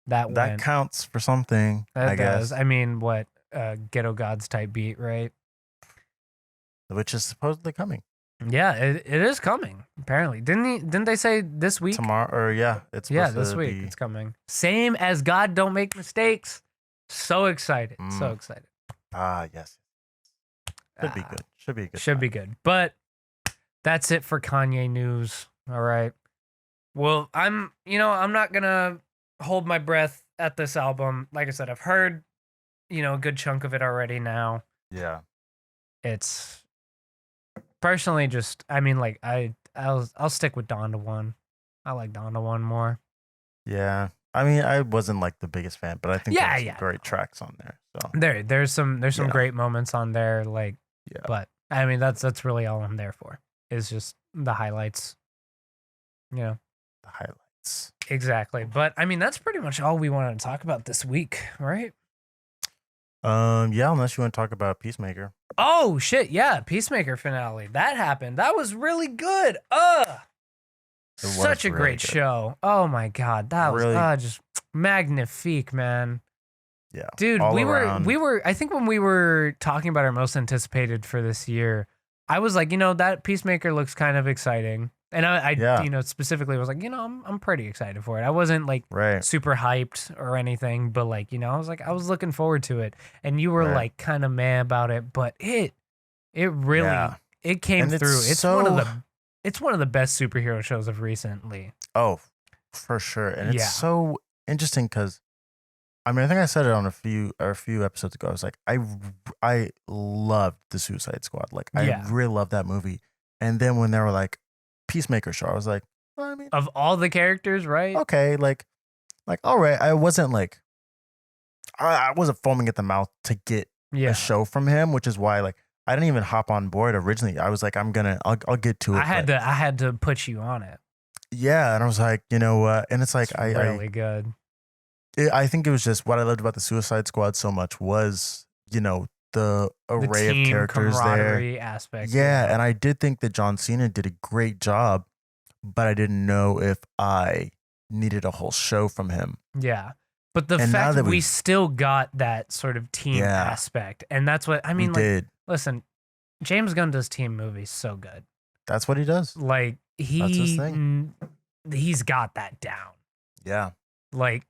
went. Counts for something. That I guess. I mean, what Ghetto Gods type beat, right? Which is supposedly coming. Yeah, it is coming. Apparently, didn't they say this week? Tomorrow, or it's this week it's coming. Same as God Don't Make Mistakes. So excited, so excited. Yes. Should be good. Should be good. Should be good. But that's it for Kanye news. All right. Well, I'm not gonna hold my breath at this album. Like I said, I've heard a good chunk of it already now. Yeah. It's personally just, I mean, like I'll stick with Donda 1. I like Donda 1 more. Yeah. I mean, I wasn't like the biggest fan, but I think there's some great tracks on there. So there's some great moments on there, like but I mean that's really all I'm there for. Is just the highlights. The highlights. Exactly. But I mean that's pretty much all we wanted to talk about this week, right? Yeah, unless you want to talk about Peacemaker. Oh shit, yeah, Peacemaker finale. That happened. That was really good. Such a great show. Oh my god, that was just magnifique, man. Yeah. Dude, we were I think when we were talking about our most anticipated for this year, I was like, that Peacemaker looks kind of exciting. And I specifically was like, I'm pretty excited for it. I wasn't like super hyped or anything, but like, I was looking forward to it. And you were like kind of mad about it, but it really it came through. It's one of the best superhero shows of recently. Oh, for sure. And it's so interesting because I mean, I think I said it on a few episodes ago. I was like, I loved the Suicide Squad. Like, I really loved that movie. And then when they were like, Peacemaker show, I was like, well, I mean, of all the characters, right? Okay, like all right. I wasn't like, I wasn't foaming at the mouth to get a show from him, which is why like I didn't even hop on board originally. I was like, I'll get to it. I had to put you on it. Yeah, and I was like, you know what? And it's like, it's really good. I think it was just what I loved about the Suicide Squad so much was, the array of characters there. Aspect. Yeah, and I did think that John Cena did a great job, but I didn't know if I needed a whole show from him. Yeah. But the fact that we still got that sort of team aspect, and that's what I mean. Listen, James Gunn does team movies so good. That's what he does. Like that's his thing. He's got that down. Yeah. Like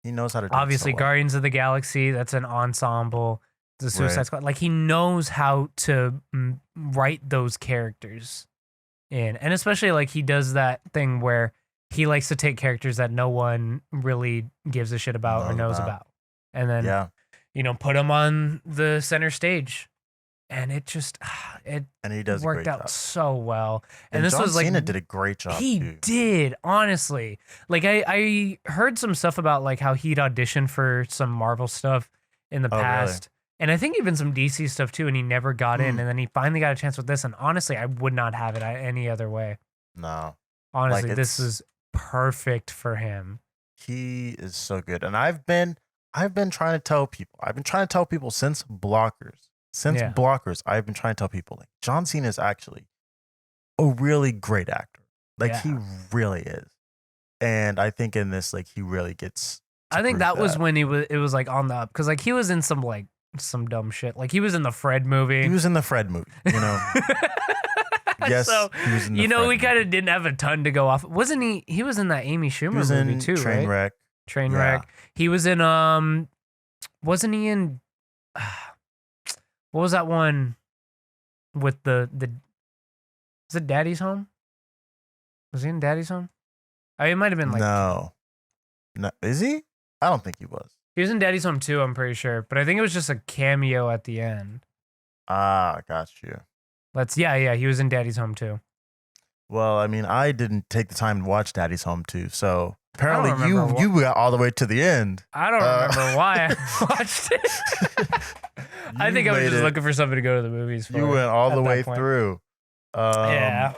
He knows how to do it so Obviously, well. Guardians of the Galaxy, that's an ensemble. The Suicide Right. Squad, like he knows how to write those characters in, and especially like he does that thing where he likes to take characters that no one really gives a shit about or knows about, and then Yeah. put them on the center stage, and it And he does a worked great out job. so well. And And this John was like Cena did a great job he too. did, honestly. Like I heard some stuff about like how he'd auditioned for some Marvel stuff in the Oh, really? past. And I think even some DC stuff too, and he never got in. And then he finally got a chance with this. And honestly, I would not have it any other way. No. Honestly, Like, this is perfect for him. He is so good. And I've been trying to tell people. I've been trying to tell people since Blockers. Yeah. I've been trying to tell people like John Cena is actually a really great actor. Like he really is. And I think in this, like he really gets. I think that was when it was like on the up, because like he was in some dumb shit. Like he was in the Fred movie. He was in the Fred movie, you know. Yes, so he was in the we Fred kind of didn't have a ton to go off. Wasn't he? He was in that Amy Schumer was movie in too, right? Trainwreck. Trainwreck. He was in wasn't he in what was that one with the is it Daddy's Home? Was he in Daddy's Home? Oh, it might have been like No, is he? I don't think he was. He was in Daddy's Home too, I'm pretty sure, but I think it was just a cameo at the end. Ah, got you. Yeah, he was in Daddy's Home too. Well, I mean, I didn't take the time to watch Daddy's Home too, so apparently remember you got all the way to the end. I don't remember why I watched it. I think I was just looking for something to go to the movies for. You went all the way point. through. Yeah.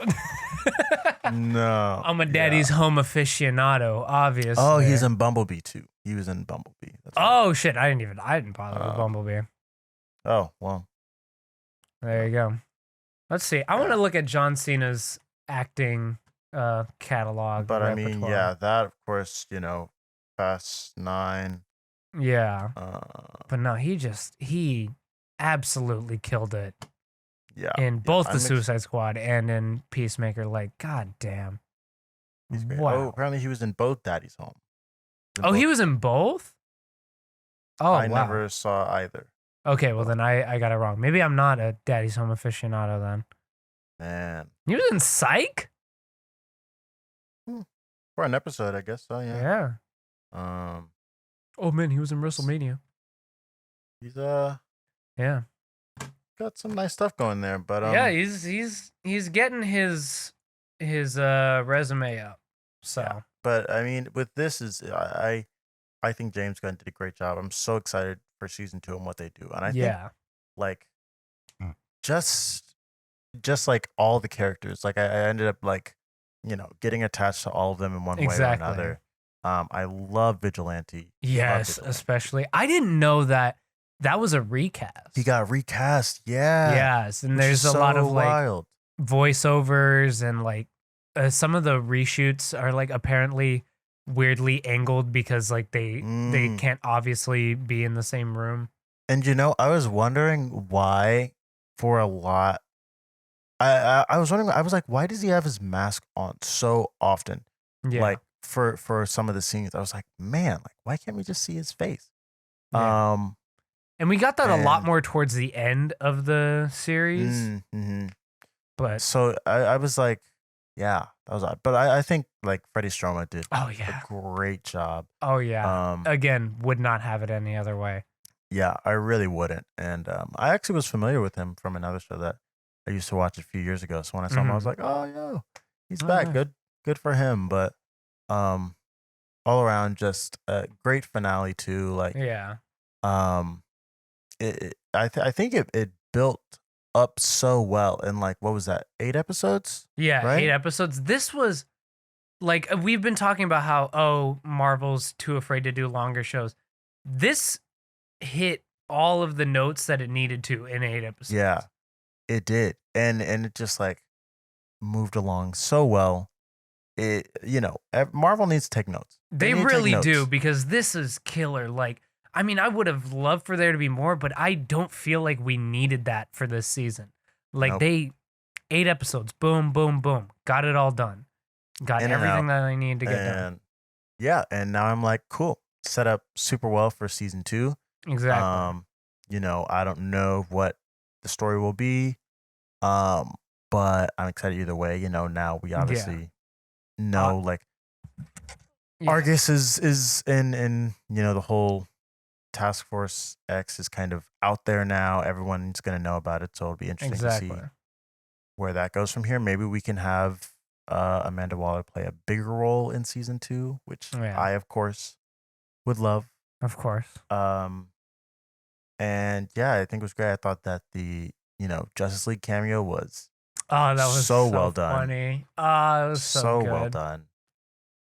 No. I'm a Daddy's Home aficionado, obviously. Oh, he's in Bumblebee too. He was in Bumblebee. That's right. Shit, I didn't bother with Bumblebee. Oh, well. There you go. Let's see. I want to look at John Cena's acting catalog. But repertoire. I mean, yeah, that of course, Fast 9. Yeah. But no, he absolutely killed it. Yeah. In both the Suicide Squad and in Peacemaker, like, god damn. He's great. Wow. Oh, apparently he was in both Daddy's Home. He was in both? Oh, I never saw either. Okay, well then I got it wrong. Maybe I'm not a Daddy's Home aficionado then. Man. He was in Psych? For an episode, I guess so, yeah. Yeah. Oh man, he was in WrestleMania. He's yeah. Got some nice stuff going there, but yeah, he's getting his resume up. So, yeah. But I mean, with this I think James Gunn did a great job. I'm so excited for season 2 and what they do, and I think like just like all the characters, like I ended up like getting attached to all of them in one way or another. I love Vigilante. Yes, especially I didn't know that was a recast. He got recast, yeah. Yes, and there's a lot of like voiceovers and like some of the reshoots are like apparently weirdly angled because like they can't obviously be in the same room. And I was wondering why for a lot. I was wondering. I was like, why does he have his mask on so often? Yeah. Like for some of the scenes, I was like, man, like why can't we just see his face? Yeah. And we got that a lot more towards the end of the series. Mm-hmm. But so I was like, yeah, that was odd. But I think like Freddie Stroma did a great job. Oh yeah. Again, would not have it any other way. Yeah, I really wouldn't. And I actually was familiar with him from another show that I used to watch a few years ago. So when I saw him, I was like, oh yeah, he's back. Nice. Good for him. But all around, just a great finale too. Like I think it built up so well in like what was that 8 episodes? Yeah, right? 8 episodes. This was like we've been talking about how Marvel's too afraid to do longer shows. This hit all of the notes that it needed to in 8 episodes. Yeah, it did, and it just like moved along so well. It Marvel needs to take notes. They really do, because this is killer. Like, I mean, I would have loved for there to be more, but I don't feel like we needed that for this season. Like 8 episodes, boom, boom, boom, got it all done, got everything that I needed to get done. Yeah, and now I'm like, cool. set up super well for season 2. Exactly. I don't know what the story will be. Um, but I'm excited either way. Now we Yeah. obviously Uh, know like yeah. Argus is in the whole Task Force X is kind of out there now. Everyone's gonna know about it, so it'll be interesting to Exactly. see where that goes from here. Maybe we can have Amanda Waller play a bigger role in season 2, which Yeah. I of course would love. Of course. Um, and yeah, I think it was great. I thought that the Justice League cameo was Oh, that was so so well done, funny. Oh, it was so so well good. done.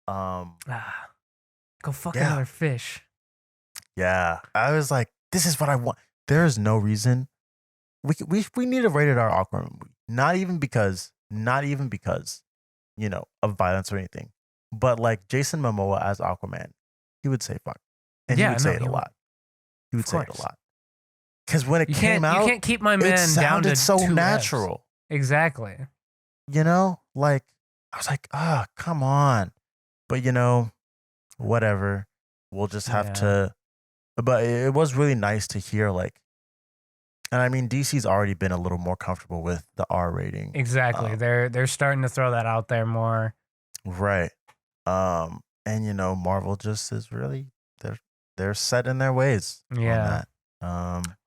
Um, Ah, go fuck yeah, another fish. yeah. I was like, this is what I want. There is no reason we need a rated R Aquaman movie. Not even because of violence or anything, but like Jason Momoa as Aquaman, he would say fuck, and he Yeah, would no, say it a lot. He would of say it a course. lot because when it You came can't you out, can't keep my it man down sounded to so 2 Fs. natural. Exactly. Like I was like, come on, but whatever. We'll just have Yeah. to. But it was really nice to hear like, and I mean DC's already been a little more comfortable with the R rating. Exactly. They're starting to throw that out there more. Right. And Marvel just is really they're set in their ways on Yeah. that.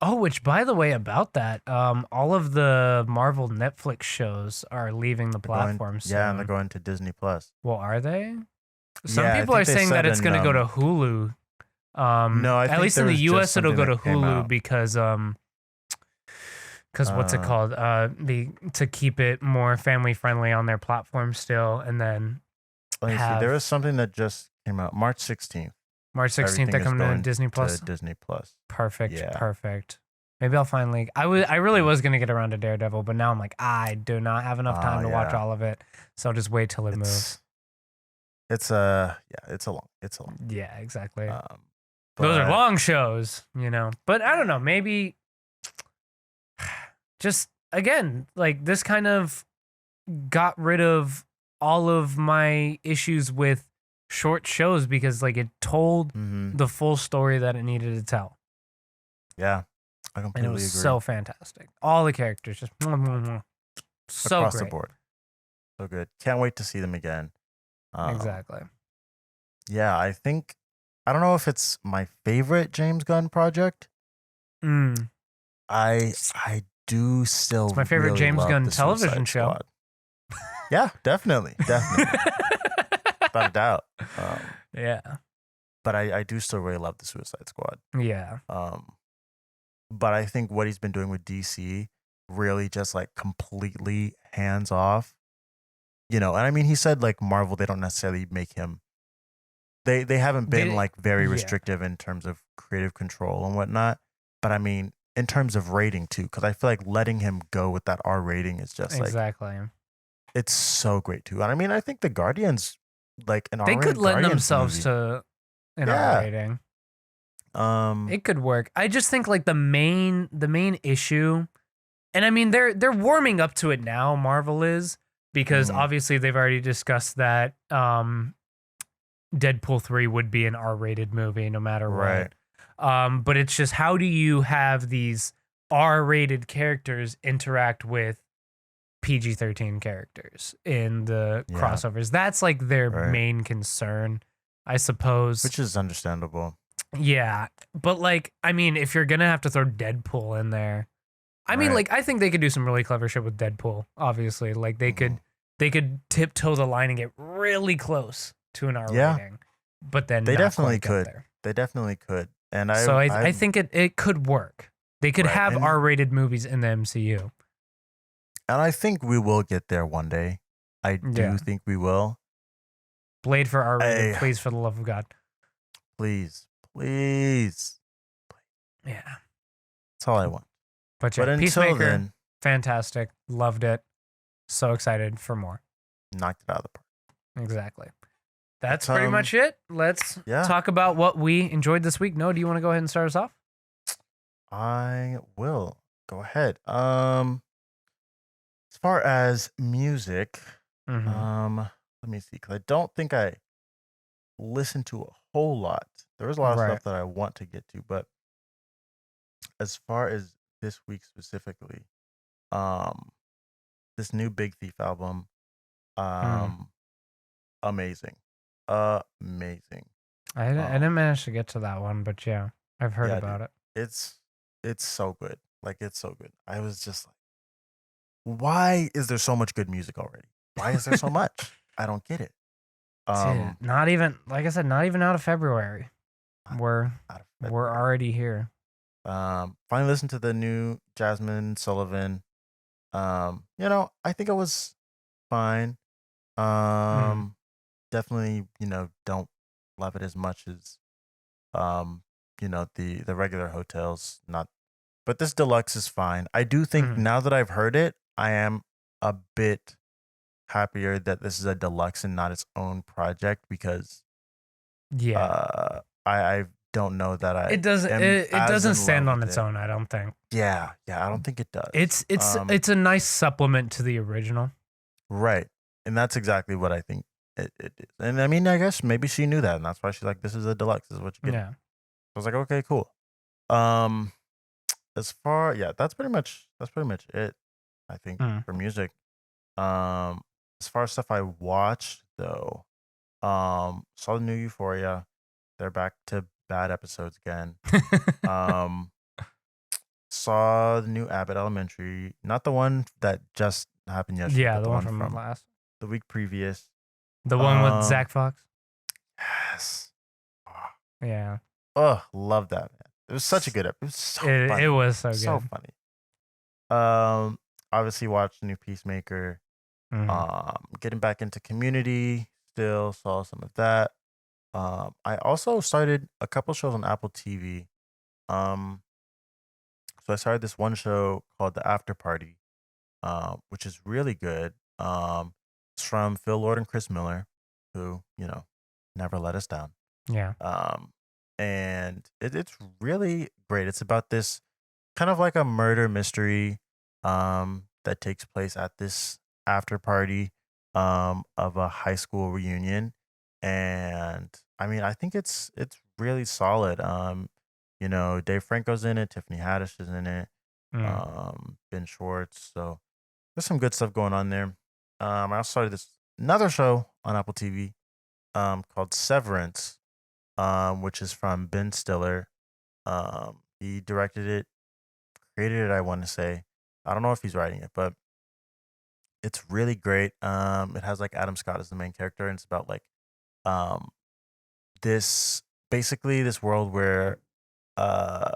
Oh, which by the way, about that, all of the Marvel Netflix shows are leaving the platform soon. Yeah, and they're going to Disney Plus. Well, are they? Some Yeah, I people are think they saying that said it's going to go to Hulu. No, I At think least there in the was just US, it'll go something to that came Hulu out. because what's it called? To keep it more family friendly on their platform still, and then Let me see. There was something that just came out March 16th. March 16th, they're Everything is coming to going Disney Plus. to Disney Plus. Perfect, Yeah. perfect. Maybe I'll finally. I really was gonna get around to Daredevil, but now I'm like, I do not have enough time to watch all of it, so I'll just wait till it moves. It's a long. Yeah, exactly. But Those are long shows, But I don't know. Maybe just again, like this kind of got rid of all of my issues with short shows because like it told the full story that it needed to tell. Yeah, I completely and it was agree. so fantastic. All the characters just so across great. the board. So good. Can't wait to see them again. Exactly. Yeah, I don't know if it's my favorite James Gunn project. I do still. It's my favorite really James love Gunn the television Suicide show. Squad. Yeah, definitely. Without a doubt. Yeah. But I do still really love the Suicide Squad. Yeah. But I think what he's been doing with DC really just like completely hands off. And I mean, he said like Marvel, they don't necessarily make him. They haven't been like very restrictive in terms of creative control and whatnot. But I mean, in terms of rating too, because I feel like letting him go with that R rating is just exactly. It's so great too. And I mean, I think the Guardians, like an they R-rated could lend Guardians themselves movie. to an R rating. It could work. I just think like the main issue, and I mean they're warming up to it now. Marvel is because obviously they've already discussed that Deadpool 3 would be an R-rated movie no matter what. But it's just how do you have these R-rated characters interact with PG-13 characters in the crossovers? That's like their main concern, I suppose. Which is understandable. Yeah, but like, I mean, if you're gonna have to throw Deadpool in there, I mean, like, I think they could do some really clever shit with Deadpool. Obviously, like they could tiptoe the line and get really close to an R rating. But then they definitely could. They definitely could. And I think it could work. They could have R-rated movies in the MCU. And I think we will get there one day. I do think we will. Blade for R-rated, please, for the love of God. Please. Yeah. That's all I want. But yeah, Peacemaker, fantastic. Loved it. So excited for more. Knocked it out of the park. Exactly. That's pretty much it. Let's talk about what we enjoyed this week. Noah, do you want to go ahead and start us off? I will. Go ahead. As far as music, let me see, because I don't think I listened to a whole lot There was a lot of Right. stuff that I want to get to, but as far as this week specifically, um, this new Big Thief album, Mm. um, amazing, amazing. I Um, didn't manage to get to that one, but yeah, I've heard yeah, dude, about it. it's it's so good. Like it's so good. I was just like, why is there so much good music already? Why is there so much? I don't get it. Dude, Um, not even like I said, not even out of February. not We're out of we're February. already here. Finally listened to the new Jasmine Sullivan. I think it was fine. Mm. Um, Definitely, don't love it as much as um, the regular hotels. Not, but this deluxe is fine. I do think Mm. now that I've heard it, I am a bit happier that this is a deluxe and not its own project because Yeah. I don't know that I It doesn't am it as doesn't in love stand on with its it. own, I don't think. Yeah, yeah, I don't think it does. It's a nice supplement to the original. Right. And that's exactly what I think it is. And I mean, I guess maybe she knew that, and that's why she's like, "This is a deluxe. This is what you're getting." Yeah. I was like, "Okay, cool." Um, yeah, that's pretty much it. I think Mm. for music. Um, as far as stuff I watched though, saw the new Euphoria. They're back to bad episodes again. Um, saw the new Abbott Elementary, not the one that just happened yesterday, Yeah, but the the one one from from last. the week previous. The one with Um, Zach Fox. yes. Yeah. Oh, love that, man. It was such a good It was so It funny. was so So good. funny. Um, Obviously watched the new Peacemaker. Mhm. Getting back into Community, still saw some of that. I also started a couple shows on Apple TV. Um, so I started this one show called The After Party, which is really good. It's from Phil Lord and Chris Miller, who, never let us down. Yeah. Um, and it's really great. It's about this kind of like a murder mystery that takes place at this after party of a high school reunion. And I mean, I think it's really solid. Dave Franco's in it, Tiffany Haddish is in it, Mm. Ben Schwartz. So there's some good stuff going on there. I also started this another show on Apple TV called Severance, which is from Ben Stiller. He directed it, created it, I want to say. I don't know if he's writing it, but it's really great. It has like Adam Scott as the main character, and it's about like um this basically this world where uh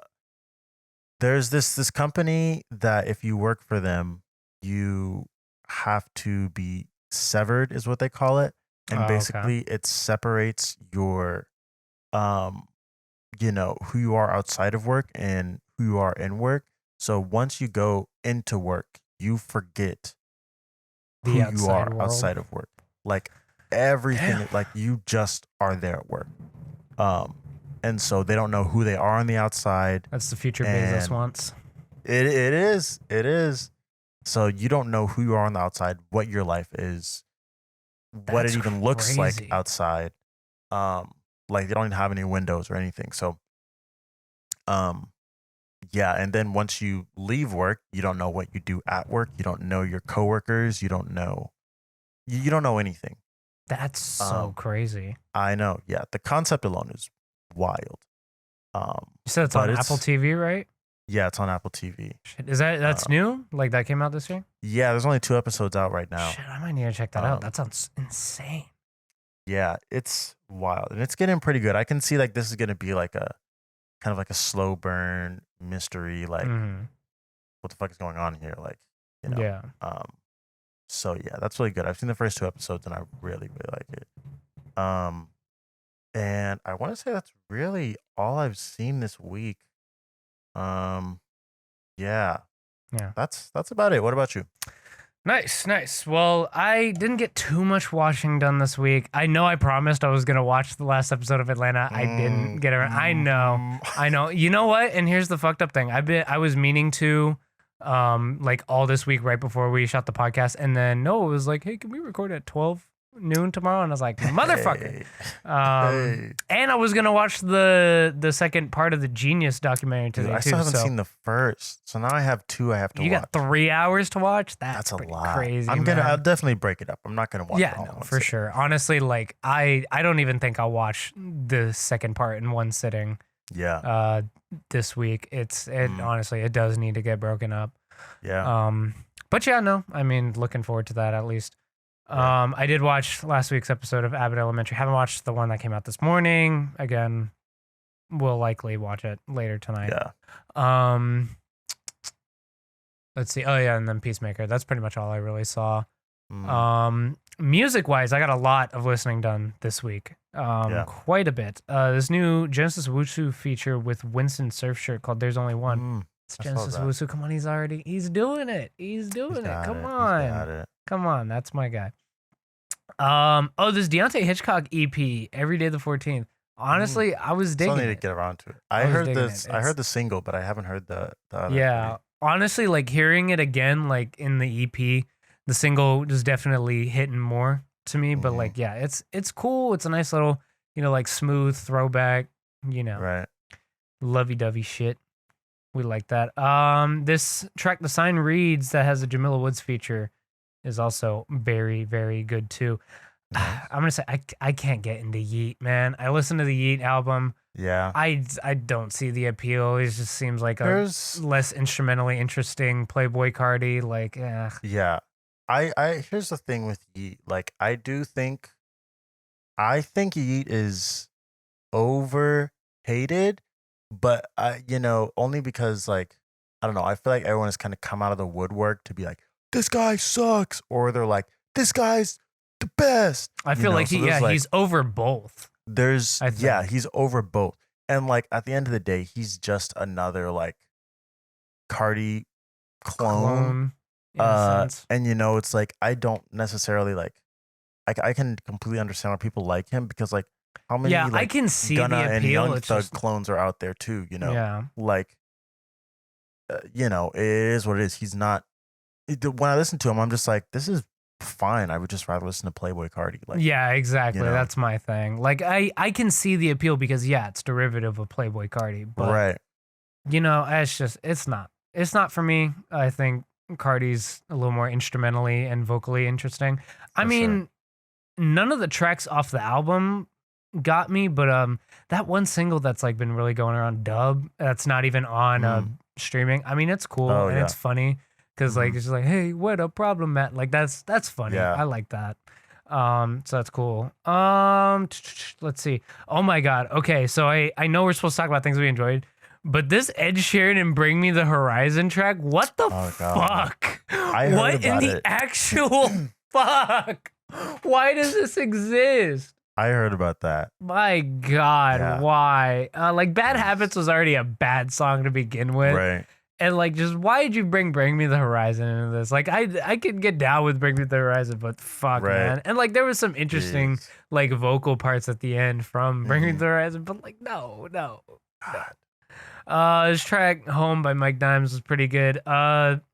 there's this company that if you work for them, you have to be severed, is what they call it. And Oh, okay. basically it separates your um who you are outside of work and who you are in work. So once you go into work, you forget The who you outside are world. outside of work. Like everything, Damn. like you just are there at work. Um, and so they don't know who they are on the outside. That's the future Bezos And wants. it is. So you don't know who you are on the outside, what your life is, what it That's even looks like crazy. outside. Um, like they don't even have any windows or anything. So um yeah, and then once you leave work, you don't know what you do at work. You don't know your coworkers. You don't know anything. That's so Um, crazy. I know. Yeah, the concept alone is wild. You said it's But on Apple it's TV, right? yeah, it's on Apple TV. Shit. That's Um, new? Like that came out this year? yeah, there's only 2 episodes out right now. Shit, I might need to check that out. Um, That sounds insane. yeah, it's wild and it's getting pretty good. I can see like this is gonna be like a kind of like a slow burn mystery. Like Mm. what the fuck is going on here? Like you know. Yeah. Um, so yeah, that's really good. I've seen the first 2 episodes and I really really like it. Um, and I want to say that's really all I've seen this week. Um, yeah, Yeah. that's about it. What about you? Nice, nice. Well, I didn't get too much watching done this week. I know I promised I was gonna watch the last episode of Atlanta. I didn't get around. I know, Mm. I know. You know what? And here's the fucked up thing. I was meaning to, like all this week right before we shot the podcast, and then no, it was like, hey, can we record at 12 noon tomorrow, and I was like, motherfucker. Hey. Hey. And I was gonna watch the second part of the Genius documentary Dude, today I still too. haven't So seen the first. So now I have two I have to you watch. got 3 hours to watch. That's a pretty lot. crazy. I'll definitely break it up. I'm not gonna watch it all Yeah, in no, one for sitting. sure. Honestly, like I don't even think I'll watch the second part in one sitting. Yeah. This week. Honestly, it does need to get broken up. Yeah. But yeah, no, I mean, looking forward to that at least. Right. I did watch last week's episode of Abbott Elementary. Haven't watched the one that came out this morning. Again, we'll likely watch it later tonight. Yeah. Let's see. Oh yeah, and then Peacemaker. That's pretty much all I really saw. Mm. Music wise, I got a lot of listening done this week. Quite a bit. This new Genesis Wushu feature with Winston Surfshirt called "There's Only One." It's Genesis Wushu. Come on, he's doing it. He's doing it. Come on. Come on, that's my guy. This Deontay Hitchcock EP, Every Day the 14th. Honestly, I was digging it. Still need to get around to it. I heard the single, but I haven't heard the other. Yeah. Honestly, like hearing it again, like in the EP, the single is definitely hitting more to me. But like, yeah, it's cool. It's a nice little, like smooth throwback, right, lovey-dovey shit. We like that. This track, The Sign Reads, that has a Jamila Woods feature, is also very, very good too. Nice. I'm gonna say I can't get into Yeet, man. I listened to the Yeet album. Yeah. I don't see the appeal. It just seems like a less instrumentally interesting Playboy Cardi. Like, yeah. I here's the thing with Yeet. Like, I think Yeet is overhated, but only because, like, I don't know. I feel like everyone has kind of come out of the woodwork to be like, this guy sucks, or they're like, this guy's the best. I feel like he's over both. He's over both. And like at the end of the day, he's just another like Cardi clone. And it's like I don't necessarily like I can completely understand why people like him because like how many I can see Gunna the appeal. and Young Thug clones are out there too, like it is what it is. He's not when I listen to him, I'm just like, this is fine. I would just rather listen to Playboy Cardi. Like, yeah, exactly. That's my thing. Like, I can see the appeal because it's derivative of Playboy Cardi, but right. It's not for me. I think Cardi's a little more instrumentally and vocally interesting. I mean, none of the tracks off the album got me, but that one single that's like been really going around, Dub, that's not even on streaming. I mean, it's cool and it's funny. Cause like it's just like, hey, what a problem, Matt. Like that's funny. Yeah. I like that. So that's cool. Let's see. Oh my god. Okay, so I know we're supposed to talk about things we enjoyed, but this Ed Sheeran and Bring Me the Horizon track, what the fuck? What in the actual fuck? Why does this exist? I heard about that. My god, why? Like Bad Habits was already a bad song to begin with. Right. And like, just why did you bring Me the Horizon into this? Like, I could get down with Bring Me the Horizon, but fuck, man. And like, there was some interesting like vocal parts at the end from Bring Me the Horizon, but like, no. This track Home by Mike Dimes was pretty good.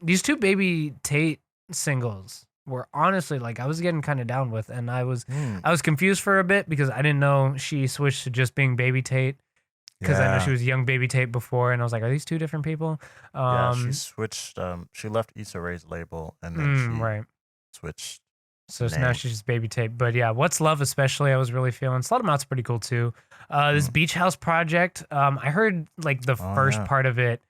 These two Baby Tate singles were honestly like I was getting kind of down with, and I was confused for a bit because I didn't know she switched to just being Baby Tate. Because I know she was young Baby Tate before, and I was like, "Are these two different people?" She switched. She left Issa Rae's label, and then she switched. So now she's just Baby Tate. But yeah, What's Love, especially, I was really feeling. Slaughter Mouth's pretty cool too. This Beach House project, I heard like the first part of it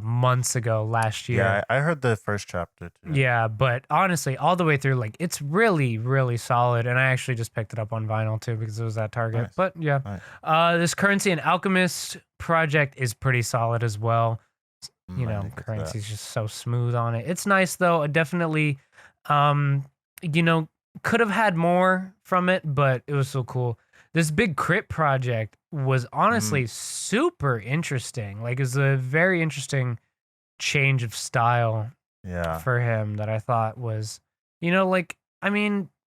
months ago last year. Yeah, I heard the first chapter too. Yeah, but honestly, all the way through, like it's really, really solid. And I actually just picked it up on vinyl too because it was at Target. Nice. But yeah, this Currency and Alchemist project is pretty solid as well. Currency's just so smooth on it. It's nice though. It definitely, could have had more from it, but it was so cool. This Big Crit project was honestly super interesting. Like, it's a very interesting change of style for him that I thought was,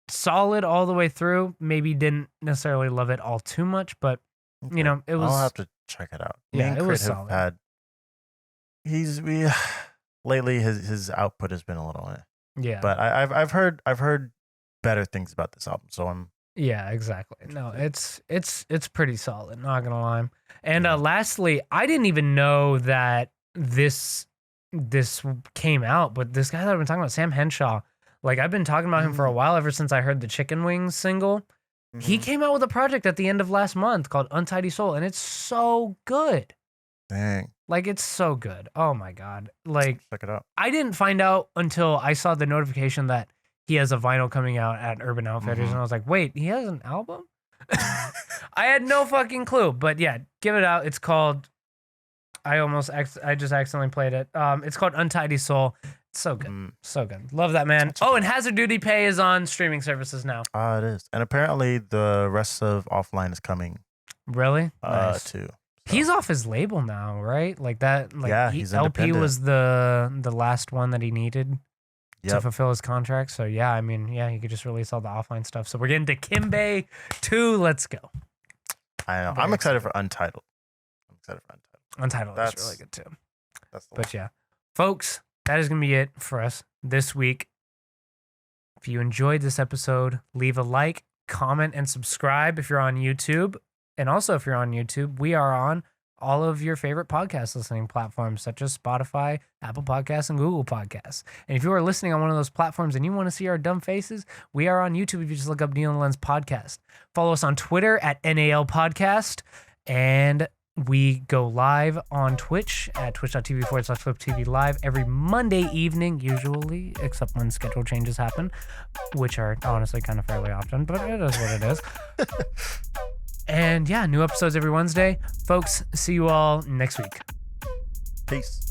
solid all the way through. Maybe didn't necessarily love it all too much, but, it was... I'll have to check it out. Yeah, it was solid. Lately his output has been a little... Yeah. But I've heard better things about this album. So I'm Yeah, exactly. No, it's pretty solid, not gonna lie. And lastly, I didn't even know that this came out, but this guy that I've been talking about, Sam Henshaw, like I've been talking about him for a while, ever since I heard the Chicken Wings single. He came out with a project at the end of last month called Untidy Soul, and it's so good. Dang. Like, it's so good. Oh my God. Like, check it out. I didn't find out until I saw the notification that he has a vinyl coming out at Urban Outfitters, and I was like, wait, he has an album? I had no fucking clue. But yeah, give it out. It's called, I just accidentally played it. It's called Untidy Soul. It's so good. So good. Love that, man. Oh, and Hazard Duty Pay is on streaming services now. It is. And apparently the rest of Offline is coming. Really? Nice. Too. So. He's off his label now, right? Like that. Like yeah, he's LP was the last one that he needed to fulfill his contract. So yeah, I mean, yeah, he could just release all the Offline stuff. So we're getting to Kimbe 2. Let's go. I know. I'm excited for Untitled. Untitled is really good too. But yeah, folks, that is gonna be it for us this week. If you enjoyed this episode, leave a like, comment, and subscribe if you're on YouTube. And also, if you're on YouTube, we are on all of your favorite podcast listening platforms, such as Spotify, Apple Podcasts, and Google Podcasts. And if you are listening on one of those platforms and you want to see our dumb faces, we are on YouTube if you just look up Neil and Lens Podcast. Follow us on Twitter at NAL Podcast. And we go live on Twitch at twitch.tv/FlipTV Live every Monday evening, usually, except when schedule changes happen, which are honestly kind of fairly often, but it is what it is. And yeah, new episodes every Wednesday. Folks, see you all next week. Peace.